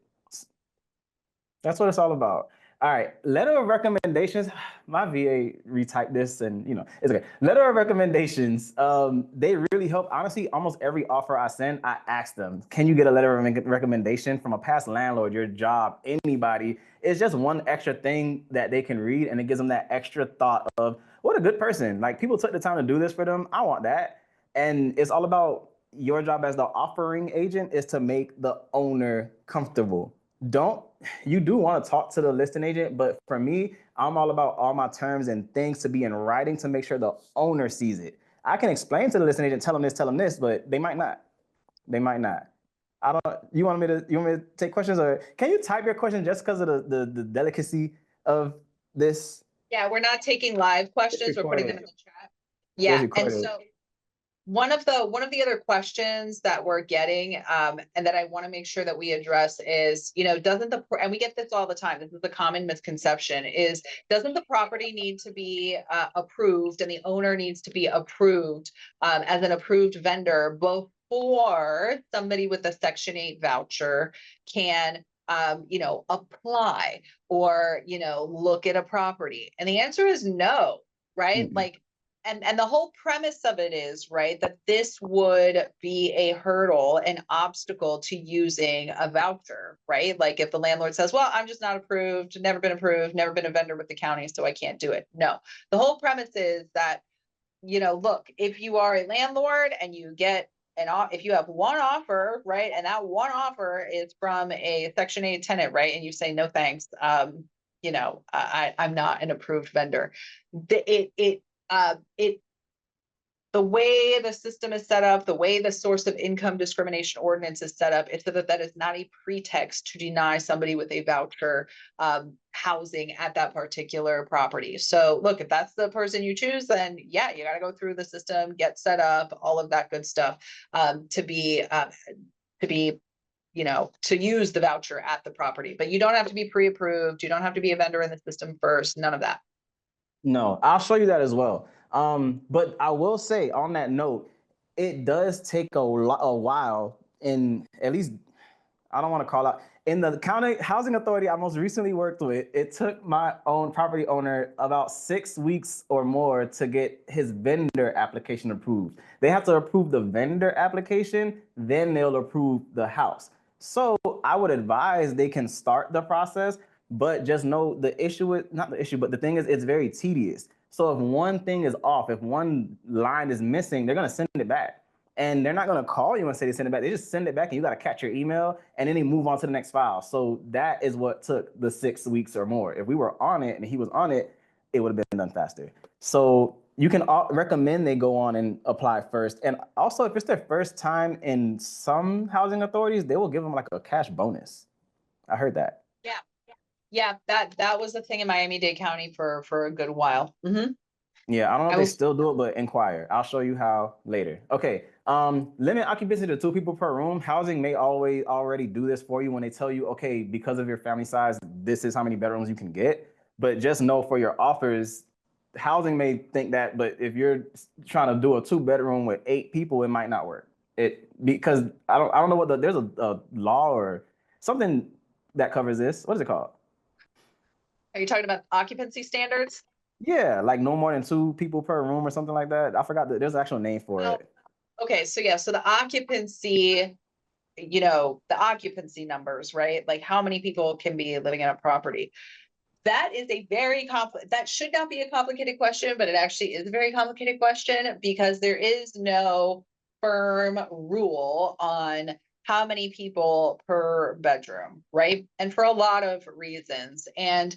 That's what it's all about. All right, letter of recommendations. My VA retyped this, and it's okay. Letter of recommendations. They really help. Honestly, almost every offer I send, I ask them, can you get a letter of recommendation from a past landlord, your job, anybody? It's just one extra thing that they can read, and it gives them that extra thought of, what a good person. Like, people took the time to do this for them. I want that. And it's all about your job as the offering agent is to make the owner comfortable. You do want to talk to the listing agent, but for me, I'm all about all my terms and things to be in writing to make sure the owner sees it. I can explain to the listing agent, tell them this, but they might not. You want me to take questions, or can you type your question just because of the delicacy of this? Yeah, we're not taking live questions. We're putting them in the chat. Yeah, and so one of the other questions that we're getting, and that I want to make sure that we address is, doesn't and we get this all the time, this is a common misconception, is doesn't the property need to be approved, and the owner needs to be approved as an approved vendor before somebody with a Section 8 voucher can apply or, look at a property? And the answer is no, right? Mm-mm. Like, and the whole premise of it is, right, that this would be a hurdle, an obstacle to using a voucher, right? Like if the landlord says, well, I'm just not approved, never been a vendor with the county, so I can't do it. No, the whole premise is that, look, if you are a landlord and you get if you have one offer, right, and that one offer is from a Section 8 tenant, right, and you say, no, thanks, I'm not an approved vendor. The way the system is set up, the way the source of income discrimination ordinance is set up, it's so that is not a pretext to deny somebody with a voucher housing at that particular property. So look, if that's the person you choose, then yeah, you got to go through the system, get set up, all of that good stuff to use the voucher at the property. But you don't have to be pre-approved. You don't have to be a vendor in the system first. None of that. No, I'll show you that as well. But I will say on that note, it does take a while in, at least, I don't want to call out, in the county housing authority I most recently worked with, it took my own property owner about 6 weeks or more to get his vendor application approved. They have to approve the vendor application, then they'll approve the house. So I would advise they can start the process, but just know the issue is not the issue, but the thing is, it's very tedious. So if one thing is off, if one line is missing, they're going to send it back. And they're not going to call you and say they send it back. They just send it back and you got to catch your email and then they move on to the next file. So that is what took the 6 weeks or more. If we were on it and he was on it, it would have been done faster. So you can recommend they go on and apply first. And also, if it's their first time in some housing authorities, they will give them like a cash bonus. I heard that. Yeah. Yeah, that was the thing in Miami-Dade County for a good while. Mm-hmm. Yeah, I don't know if I they will- still do it, but inquire. I'll show you how later. Okay. Limit occupancy to 2 people per room. Housing may already do this for you when they tell you, okay, because of your family size, this is how many bedrooms you can get. But just know for your offers, housing may think that, but if you're trying to do a 2-bedroom with 8 people, it might not work. Because I don't know what there's a law or something that covers this. What is it called? Are you talking about occupancy standards? Yeah, like no more than 2 people per room or something like that. I forgot that there's an actual name for it. Okay, so yeah, so the occupancy numbers, right? Like how many people can be living in a property? That is a that should not be a complicated question, but it actually is a very complicated question because there is no firm rule on how many people per bedroom, right? And for a lot of reasons. And,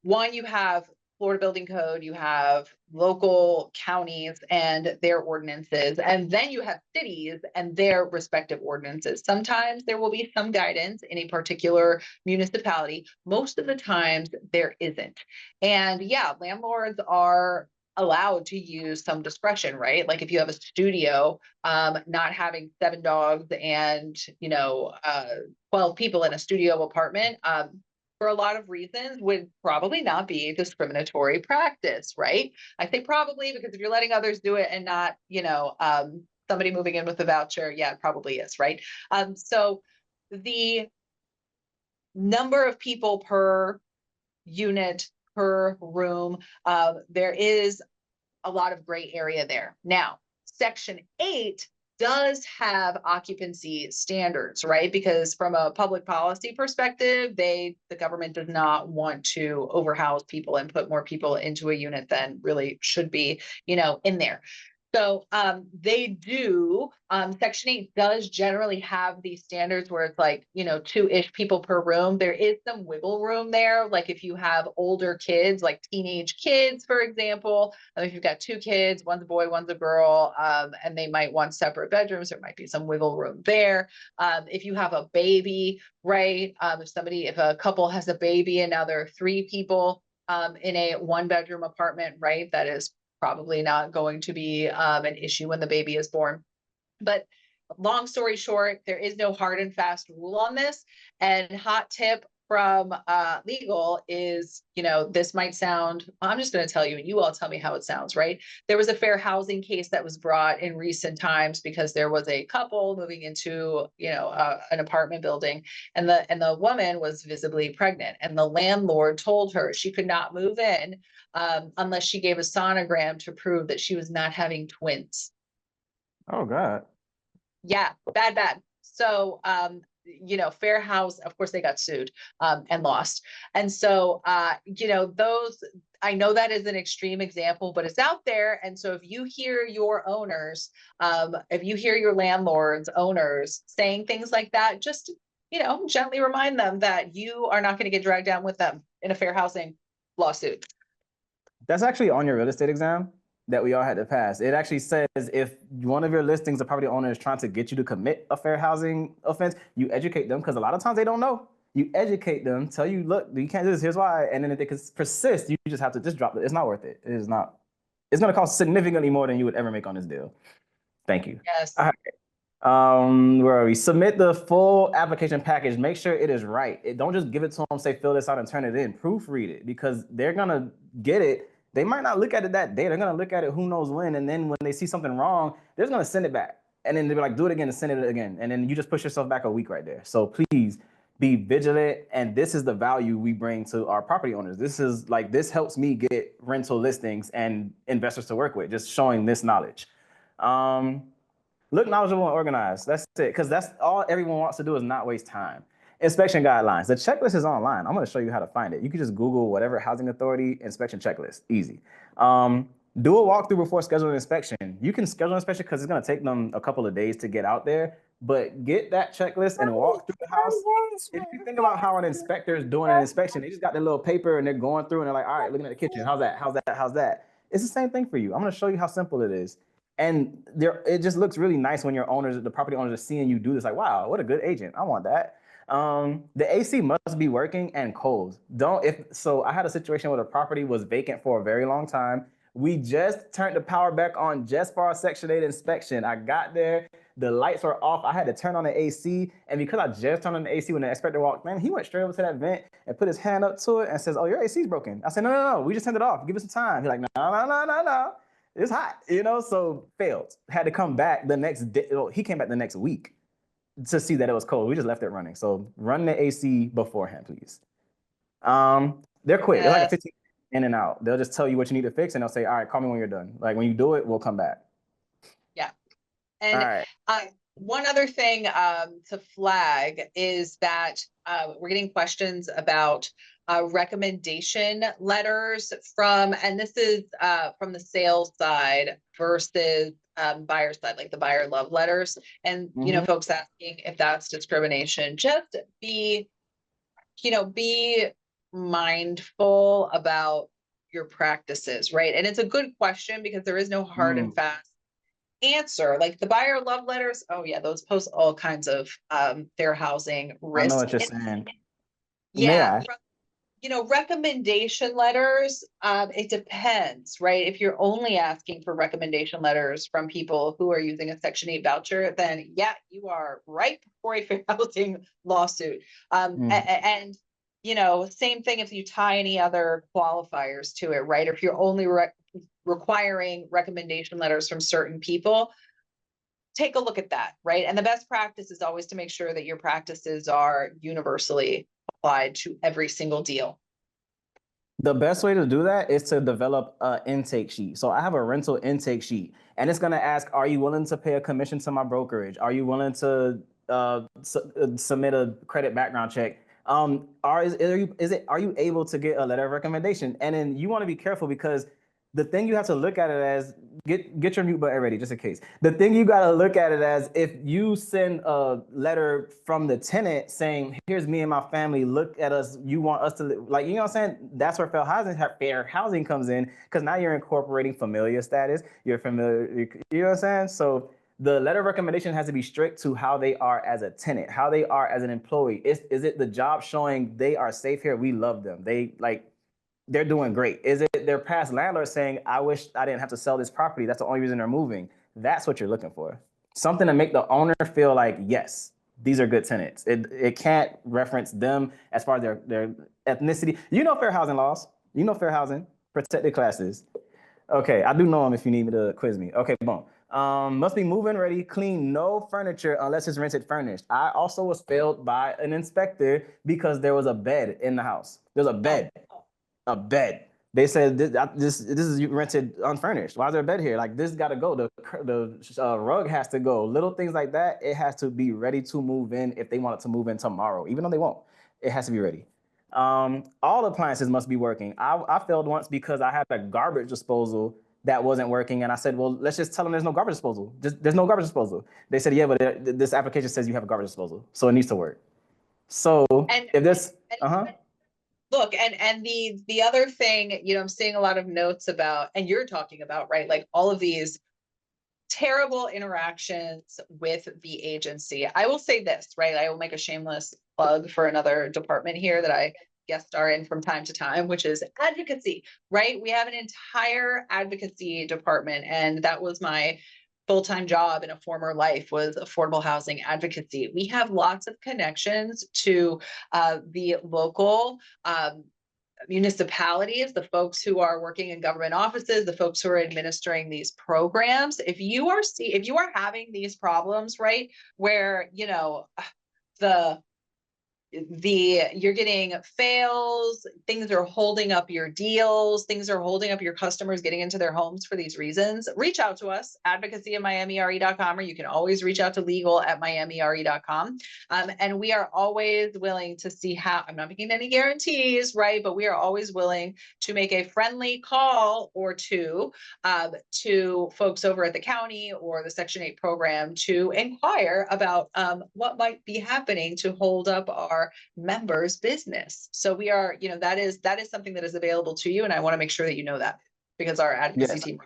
one, you have Florida Building Code, you have local counties and their ordinances, and then you have cities and their respective ordinances. Sometimes there will be some guidance in a particular municipality. Most of the times there isn't. And yeah, landlords are allowed to use some discretion, right? Like if you have a studio, not having 7 dogs and 12 people in a studio apartment, for a lot of reasons would probably not be a discriminatory practice, right? I say probably because if you're letting others do it and not, somebody moving in with a voucher, yeah, it probably is, right? So the number of people per unit, per room, there is a lot of gray area there. Now, Section 8 does have occupancy standards, right? Because from a public policy perspective, the government does not want to overhouse people and put more people into a unit than really should be, in there. So they do, Section 8 does generally have these standards where it's like, 2-ish people per room. There is some wiggle room there. Like if you have older kids, like teenage kids, for example, if you've got 2 kids, one's a boy, one's a girl, and they might want separate bedrooms, there might be some wiggle room there. If you have a baby, right? If a couple has a baby and now there are 3 people in a 1-bedroom apartment, right? That is probably not going to be an issue when the baby is born. But long story short, there is no hard and fast rule on this. And hot tip from legal is, this might sound, I'm just going to tell you, and you all tell me how it sounds, right? There was a fair housing case that was brought in recent times because there was a couple moving into, an apartment building, and the woman was visibly pregnant, and the landlord told her she could not move in unless she gave a sonogram to prove that she was not having twins. Oh God. Yeah, bad. So, Fair House, of course, they got sued and lost. And so, those, I know that is an extreme example, but it's out there. And so if you hear your owners, if you hear your landlords, owners saying things like that, just, gently remind them that you are not going to get dragged down with them in a fair housing lawsuit. That's actually on your real estate exam that we all had to pass. It actually says if one of your listings, the property owner is trying to get you to commit a fair housing offense, you educate them, because a lot of times they don't know. You educate them, tell you, look, you can't do this, here's why. And then if they can persist, you just have to just drop it. It's not worth it. It is not. It's going to cost significantly more than you would ever make on this deal. Thank you. Yes. All right. Where are we? Submit the full application package. Make sure it is right. Don't just give it to them, say, fill this out and turn it in. Proofread it, because they're going to get it. They might not look at it that day. They're going to look at it who knows when. And then when they see something wrong, they're just going to send it back. And then they'll be like, do it again and send it again. And then you just push yourself back a week right there. So please be vigilant. And this is the value we bring to our property owners. This helps me get rental listings and investors to work with, just showing this knowledge. Look knowledgeable and organized. That's it. Because that's all everyone wants to do, is not waste time. Inspection guidelines. The checklist is online. I'm going to show you how to find it. You can just Google whatever housing authority inspection checklist. Easy. Do a walkthrough before scheduling inspection. You can schedule an inspection because it's going to take them a couple of days to get out there. But get that checklist and walk through the house. If you think about how an inspector is doing an inspection, they just got their little paper and they're going through and they're like, all right, looking at the kitchen. How's that? How's that? How's that? It's the same thing for you. I'm going to show you how simple it is. And it just looks really nice when your owners, the property owners, are seeing you do this. Like, wow, what a good agent. I want that. The AC must be working and cold. So I had a situation where the property was vacant for a very long time. We just turned the power back on just for our Section 8 inspection. I got there, the lights were off. I had to turn on the AC. And because I just turned on the AC when the inspector walked in, he went straight over to that vent and put his hand up to it and says, oh, your AC's broken. I said, no, we just turned it off. Give it some time. He's like, no. It's hot, so failed. Had to come back the next day. He came back the next week to see that it was cold. We just left it running. So run the AC beforehand, please. They're quick. They're like a 15 in and out. They'll just tell you what you need to fix, and they'll say, all right, call me when you're done. Like when you do it, we'll come back. Yeah. And one other thing to flag is that we're getting questions about recommendation letters and this is from the sales side versus buyer side, like the buyer love letters. And, folks asking if that's discrimination. Just be mindful about your practices, right? And it's a good question because there is no hard and fast answer. Like the buyer love letters, oh yeah, those post all kinds of fair housing risk. I know what you're saying. Yeah. Recommendation letters, it depends, right? If you're only asking for recommendation letters from people who are using a Section 8 voucher, then yeah, you are ripe for a fair housing lawsuit. And same thing if you tie any other qualifiers to it, right? If you're only requiring recommendation letters from certain people, take a look at that, right? And the best practice is always to make sure that your practices are universally applied to every single deal. The best way to do that is to develop an intake sheet. So I have a rental intake sheet, and it's going to ask, are you willing to pay a commission to my brokerage? Are you willing to submit a credit background check? Are you able to get a letter of recommendation? And then you want to be careful, because the thing you have to look at it as, get your mute button ready just in case. The thing you got to look at it as, if you send a letter from the tenant saying, here's me and my family, look at us, you want us to, like, you know what I'm saying? That's where fair housing comes in, because now you're incorporating familiar status. You're familiar, you know what I'm saying? So the letter of recommendation has to be strict to how they are as a tenant, how they are as an employee. Is it the job showing they are safe here? We love them. they're doing great. Is it their past landlord saying, I wish I didn't have to sell this property? That's the only reason they're moving. That's what you're looking for. Something to make the owner feel like, yes, these are good tenants. It can't reference them as far as their ethnicity. You know fair housing laws. You know fair housing, protected classes. Okay, I do know them if you need me to quiz me. Okay, boom. Must be move-in ready, clean, no furniture unless it's rented furnished. I also was failed by an inspector because there was a bed in the house. There's a bed. They said this is rented unfurnished. Why is there a bed here? Like this got to go. The rug has to go. Little things like that. It has to be ready to move in if they want it to move in tomorrow, even though they won't. It has to be ready. All appliances must be working. I failed once because I had a garbage disposal that wasn't working, and I said, well, let's just tell them there's no garbage disposal. There's no garbage disposal. They said, yeah, but this application says you have a garbage disposal, so it needs to work. So And if this, uh-huh. Look, and the other thing, you know, I'm seeing a lot of notes about, and you're talking about, right, like all of these terrible interactions with the agency. I will say this, right? I will make a shameless plug for another department here that I guest star in from time to time, which is advocacy, right? We have an entire advocacy department, and that was my full-time job in a former life, was affordable housing advocacy. We have lots of connections to the local municipalities, the folks who are working in government offices, the folks who are administering these programs. If you are having these problems, right, where, you know, the you're getting fails, things are holding up your deals, things are holding up your customers getting into their homes for these reasons, reach out to us, advocacy@miamire.com, or you can always reach out to legal@miamire.com. And we are always willing to see how, I'm not making any guarantees, right? But we are always willing to make a friendly call or two to folks over at the county or the Section 8 program to inquire about what might be happening to hold up our members' business. So we are, you know, that is something that is available to you, and I want to make sure that you know that, because our advocacy team.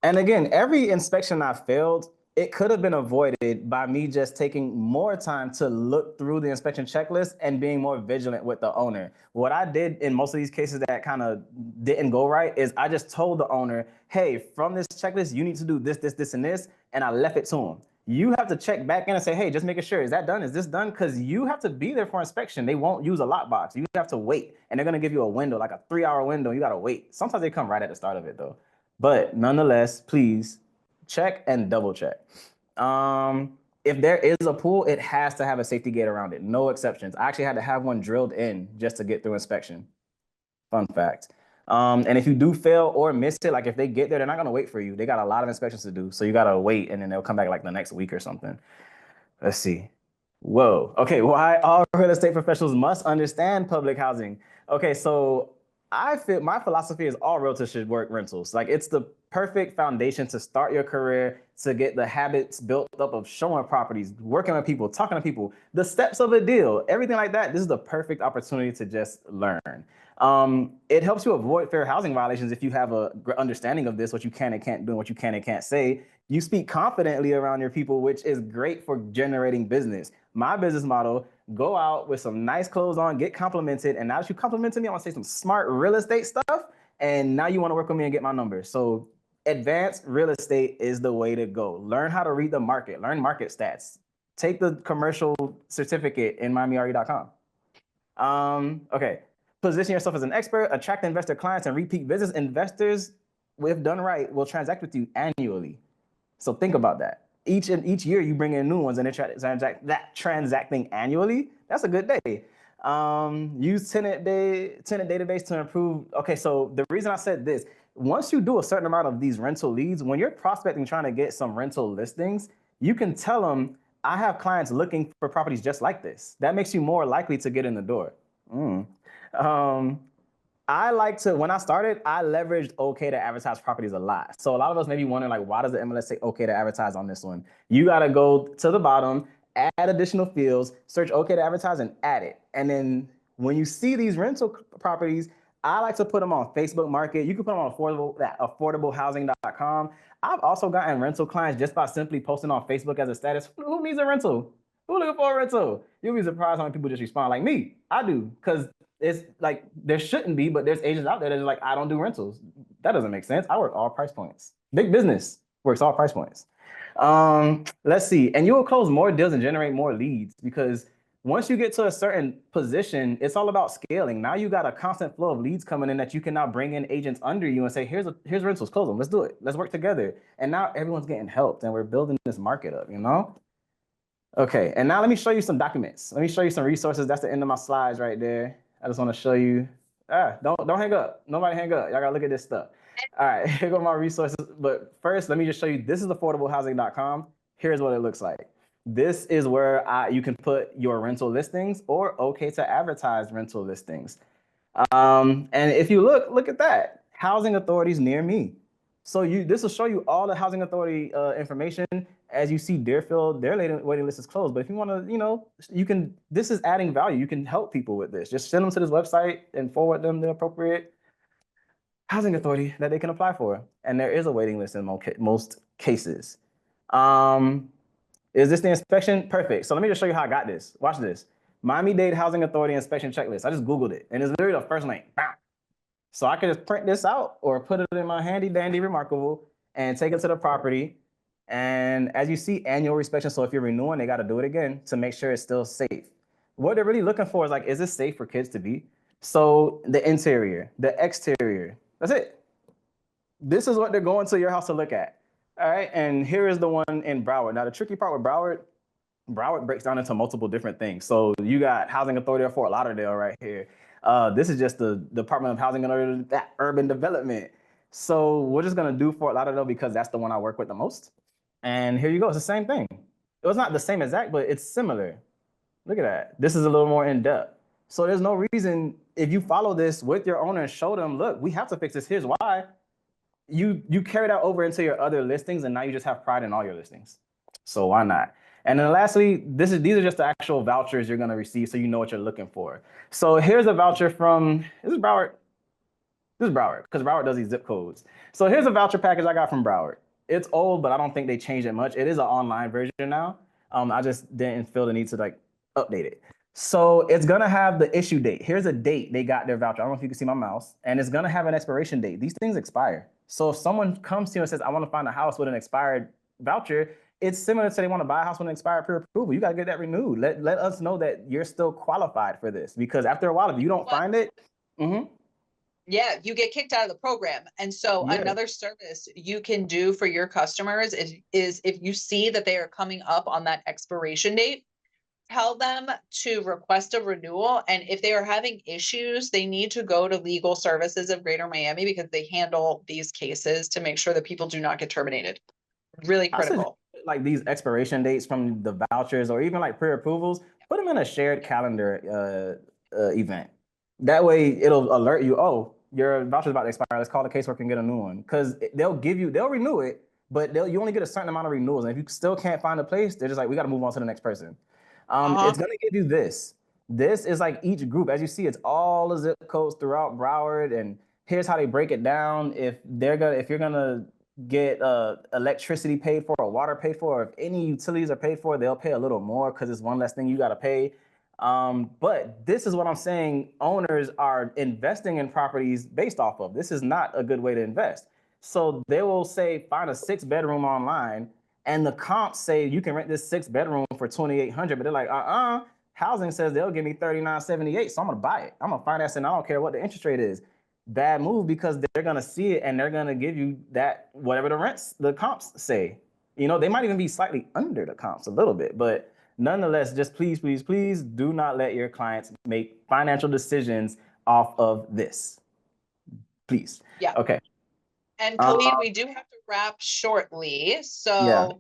And again, every inspection I failed, it could have been avoided by me just taking more time to look through the inspection checklist and being more vigilant with the owner. What I did in most of these cases that kind of didn't go right is I just told the owner, hey, from this checklist, you need to do this, this, this, and this, and I left it to him. You have to check back in and say, hey, just making sure, is that done? Is this done? Because you have to be there for inspection. They won't use a lockbox. You have to wait, and they're going to give you a window, like a 3-hour window. You got to wait. Sometimes they come right at the start of it, though. But nonetheless, please check and double check. If there is a pool, it has to have a safety gate around it. No exceptions. I actually had to have one drilled in just to get through inspection. Fun fact. And if you do fail or miss it, like if they get there, they're not going to wait for you. They got a lot of inspections to do. So you got to wait, and then they'll come back like the next week or something. Let's see. Whoa. Okay. Why all real estate professionals must understand public housing. Okay. So I feel my philosophy is all realtors should work rentals. Like it's the perfect foundation to start your career, to get the habits built up of showing properties, working with people, talking to people, the steps of a deal, everything like that. This is the perfect opportunity to just learn. It helps you avoid fair housing violations if you have a understanding of this, what you can and can't do, and what you can and can't say. You speak confidently around your people, which is great for generating business. My business model, go out with some nice clothes on, get complimented, and now that you complimented me, I want to say some smart real estate stuff, and now you want to work with me and get my numbers. So advanced real estate is the way to go. Learn how to read the market, learn market stats. Take the commercial certificate in miamire.com. Okay. Position yourself as an expert, attract investor clients, and repeat business. Investors, if done right, will transact with you annually. So think about that. Each year you bring in new ones, and they transacting annually. That's a good day. Use tenant database to improve. Okay, so the reason I said this, once you do a certain amount of these rental leads, when you're prospecting trying to get some rental listings, you can tell them, I have clients looking for properties just like this. That makes you more likely to get in the door. I like to, when I started, I leveraged okay to advertise properties a lot. So a lot of us may be wondering, like, why does the MLS say okay to advertise on this one? You got to go to the bottom, add additional fields, search okay to advertise, and add it. And then when you see these rental properties, I like to put them on Facebook Market. You can put them on affordablehousing.com. I've also gotten rental clients just by simply posting on Facebook as a status. Who needs a rental? Who looking for a rental? You'll be surprised how many people just respond like me. I do, because it's like there shouldn't be, but there's agents out there that are like, I don't do rentals. That doesn't make sense. I work all price points. Big business works all price points. Let's see. And you will close more deals and generate more leads, because once you get to a certain position, it's all about scaling. Now you got a constant flow of leads coming in that you can now bring in agents under you and say, here's rentals, close them. Let's do it. Let's work together. And now everyone's getting helped and we're building this market up, you know? Okay, and now let me show you some documents. Let me show you some resources. That's the end of my slides right there. I just want to show you. Don't hang up. Nobody hang up. Y'all gotta look at this stuff. All right, here go my resources. But first, let me just show you. This is affordablehousing.com. Here's what it looks like. This is where you can put your rental listings or okay to advertise rental listings. And if you look at that. Housing authorities near me. So this will show you all the housing authority information. As you see, Deerfield, their waiting list is closed. But if you want to, this is adding value. You can help people with this. Just send them to this website and forward them the appropriate housing authority that they can apply for. And there is a waiting list in most cases. Is this the inspection? Perfect. So let me just show you how I got this. Watch this. Miami-Dade Housing Authority inspection checklist. I just Googled it, and it's literally the first link. Bam. So I can just print this out or put it in my handy dandy Remarkable and take it to the property. And as you see, annual inspection. So if you're renewing, they got to do it again to make sure it's still safe. What they're really looking for is like, is this safe for kids to be? So the interior, the exterior, that's it. This is what they're going to your house to look at. All right, and here is the one in Broward. Now the tricky part with Broward breaks down into multiple different things. So you got Housing Authority of Fort Lauderdale right here. This is just the Department of Housing and Urban Development. So we're just gonna do Fort Lauderdale because that's the one I work with the most. And here you go, it's the same thing. It was not the same exact, but it's similar. Look at that. This is a little more in depth. So there's no reason, if you follow this with your owner and show them, look, we have to fix this, here's why, you carry that over into your other listings, and now you just have pride in all your listings. So why not? And then lastly, these are just the actual vouchers you're gonna receive, so you know what you're looking for. So here's a voucher from, this is Broward, because Broward does these zip codes. So here's a voucher package I got from Broward. It's old, but I don't think they changed it much. It is an online version now. I just didn't feel the need to like update it. So it's gonna have the issue date. Here's a date they got their voucher. I don't know if you can see my mouse. And it's gonna have an expiration date. These things expire. So if someone comes to you and says, I want to find a house with an expired voucher, it's similar to they want to buy a house with an expired pre-approval. You got to get that renewed. Let us know that you're still qualified for this, because after a while, if you don't find it, yeah, you get kicked out of the program. And so Yeah. another service you can do for your customers is if you see that they are coming up on that expiration date, tell them to request a renewal. And if they are having issues, they need to go to Legal Services of Greater Miami, because they handle these cases to make sure that people do not get terminated. Really critical. Like these expiration dates from the vouchers or even like pre-approvals, put them in a shared calendar event. That way it'll alert you, oh, your voucher's about to expire. Let's call the caseworker and get a new one. Because they'll renew it, but you only get a certain amount of renewals. And if you still can't find a place, they're just like, we got to move on to the next person. It's going to give you this. This is like each group. As you see, it's all the zip codes throughout Broward. And here's how they break it down. If you're going to get electricity paid for or water paid for, or if any utilities are paid for, they'll pay a little more because it's one less thing you got to pay. But this is what I'm saying. Owners are investing in properties based off of. This is not a good way to invest. So they will say, find a 6-bedroom online, and the comps say you can rent this 6-bedroom for $2,800, but they're like, housing says they'll give me $3,978, so I'm gonna buy it. I'm gonna finance it, and I don't care what the interest rate is. Bad move, because they're gonna see it and they're gonna give you that whatever the comps say. You know, they might even be slightly under the comps a little bit, but nonetheless, just please, please, please do not let your clients make financial decisions off of this. Please. Yeah. Okay. And Khalid, we do have to wrap shortly. So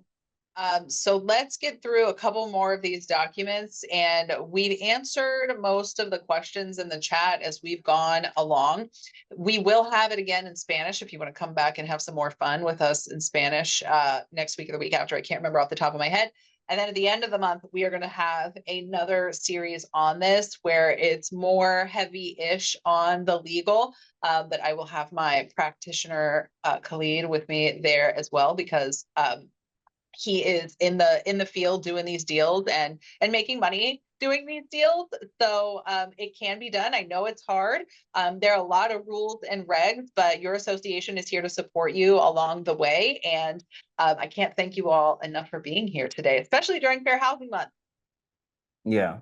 so let's get through a couple more of these documents, and we've answered most of the questions in the chat as we've gone along. We will have it again in Spanish if you want to come back and have some more fun with us in Spanish next week or the week after. I can't remember off the top of my head. And then at the end of the month, we are going to have another series on this where it's more heavy-ish on the legal, but I will have my practitioner, Khalid, with me there as well, because he is in the field doing these deals and making money doing these deals. So it can be done. I know it's hard. There are a lot of rules and regs, but your association is here to support you along the way. And I can't thank you all enough for being here today, especially during Fair Housing Month. Yeah.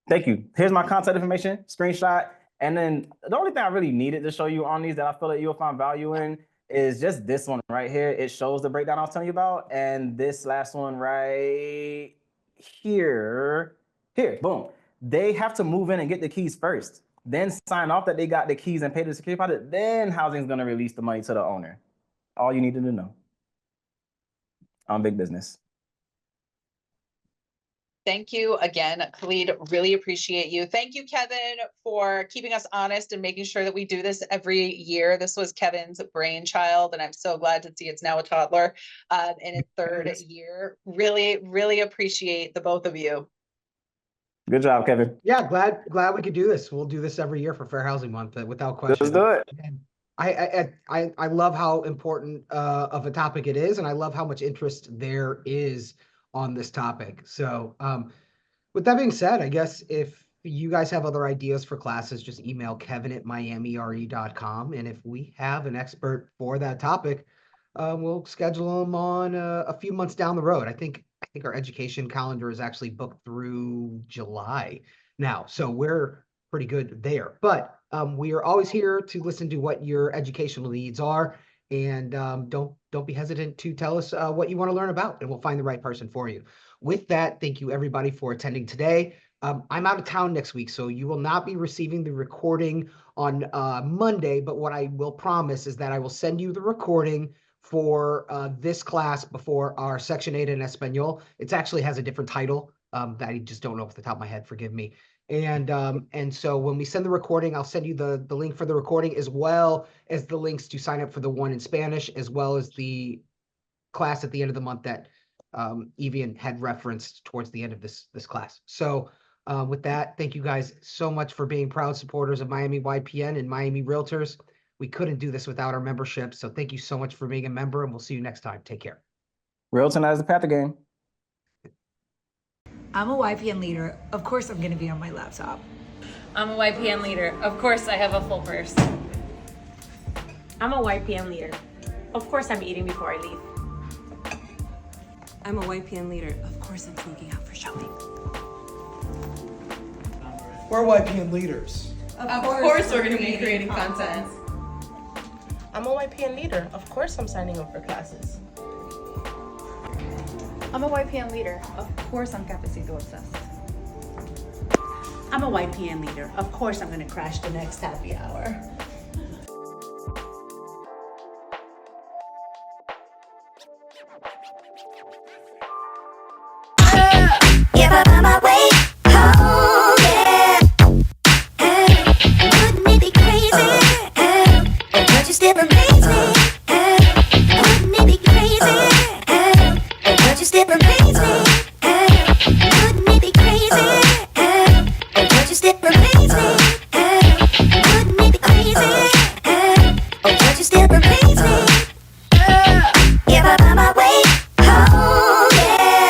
Thank you. Here's my contact information, screenshot. And then the only thing I really needed to show you on these that I feel that you'll find value in is just this one right here. It shows the breakdown I was telling you about. And this last one right here, boom. They have to move in and get the keys first, then sign off that they got the keys and pay the security deposit. Then housing's going to release the money to the owner. All you needed to know. On big business. Thank you again, Khalid. Really appreciate you. Thank you, Kevin, for keeping us honest and making sure that we do this every year. This was Kevin's brainchild, and I'm so glad to see it's now a toddler in its third year. Really, really appreciate the both of you. Good job, Kevin. Yeah, glad we could do this. We'll do this every year for Fair Housing Month without question. Let's do it. And I love how important of a topic it is, and I love how much interest there is on this topic. So with that being said, I guess if you guys have other ideas for classes, just email kevin@miamire.com. And if we have an expert for that topic, we'll schedule them on a few months down the road. I think our education calendar is actually booked through July now, so we're pretty good there. But we are always here to listen to what your educational needs are, and don't be hesitant to tell us what you want to learn about, and we'll find the right person for you. With that, thank you everybody for attending today. I'm out of town next week, so you will not be receiving the recording on Monday, but what I will promise is that I will send you the recording for this class before our Section 8 in Espanol. It actually has a different title that I just don't know off the top of my head, forgive me. And so when we send the recording, I'll send you the link for the recording, as well as the links to sign up for the one in Spanish, as well as the class at the end of the month that Evian had referenced towards the end of this class. So with that, thank you guys so much for being proud supporters of Miami YPN and Miami Realtors. We couldn't do this without our membership. So thank you so much for being a member, and we'll see you next time. Take care. Realtor is the path of game. I'm a YPN leader. Of course I'm going to be on my laptop. I'm a YPN leader. Of course I have a full purse. I'm a YPN leader. Of course I'm eating before I leave. I'm a YPN leader. Of course I'm sneaking out for shopping. We're YPN leaders. Of course we're going to be creating content. I'm a YPN leader. Of course I'm signing up for classes. I'm a YPN leader. Of course I'm Cafecito obsessed. I'm a YPN leader. Of course I'm going to crash the next happy hour. If I'm on my way home, yeah. Wouldn't it be crazy? Oh, don't you still amaze me? Wouldn't it be crazy? Oh, don't you still amaze me? Wouldn't it be crazy? Oh, don't you still amaze me? Wouldn't it be crazy? Oh, don't you still amaze me? If I'm on my way home, yeah.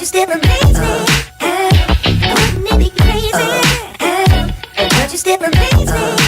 Still amaze me. Wouldn't it be crazy? Oh, don't you still amaze me?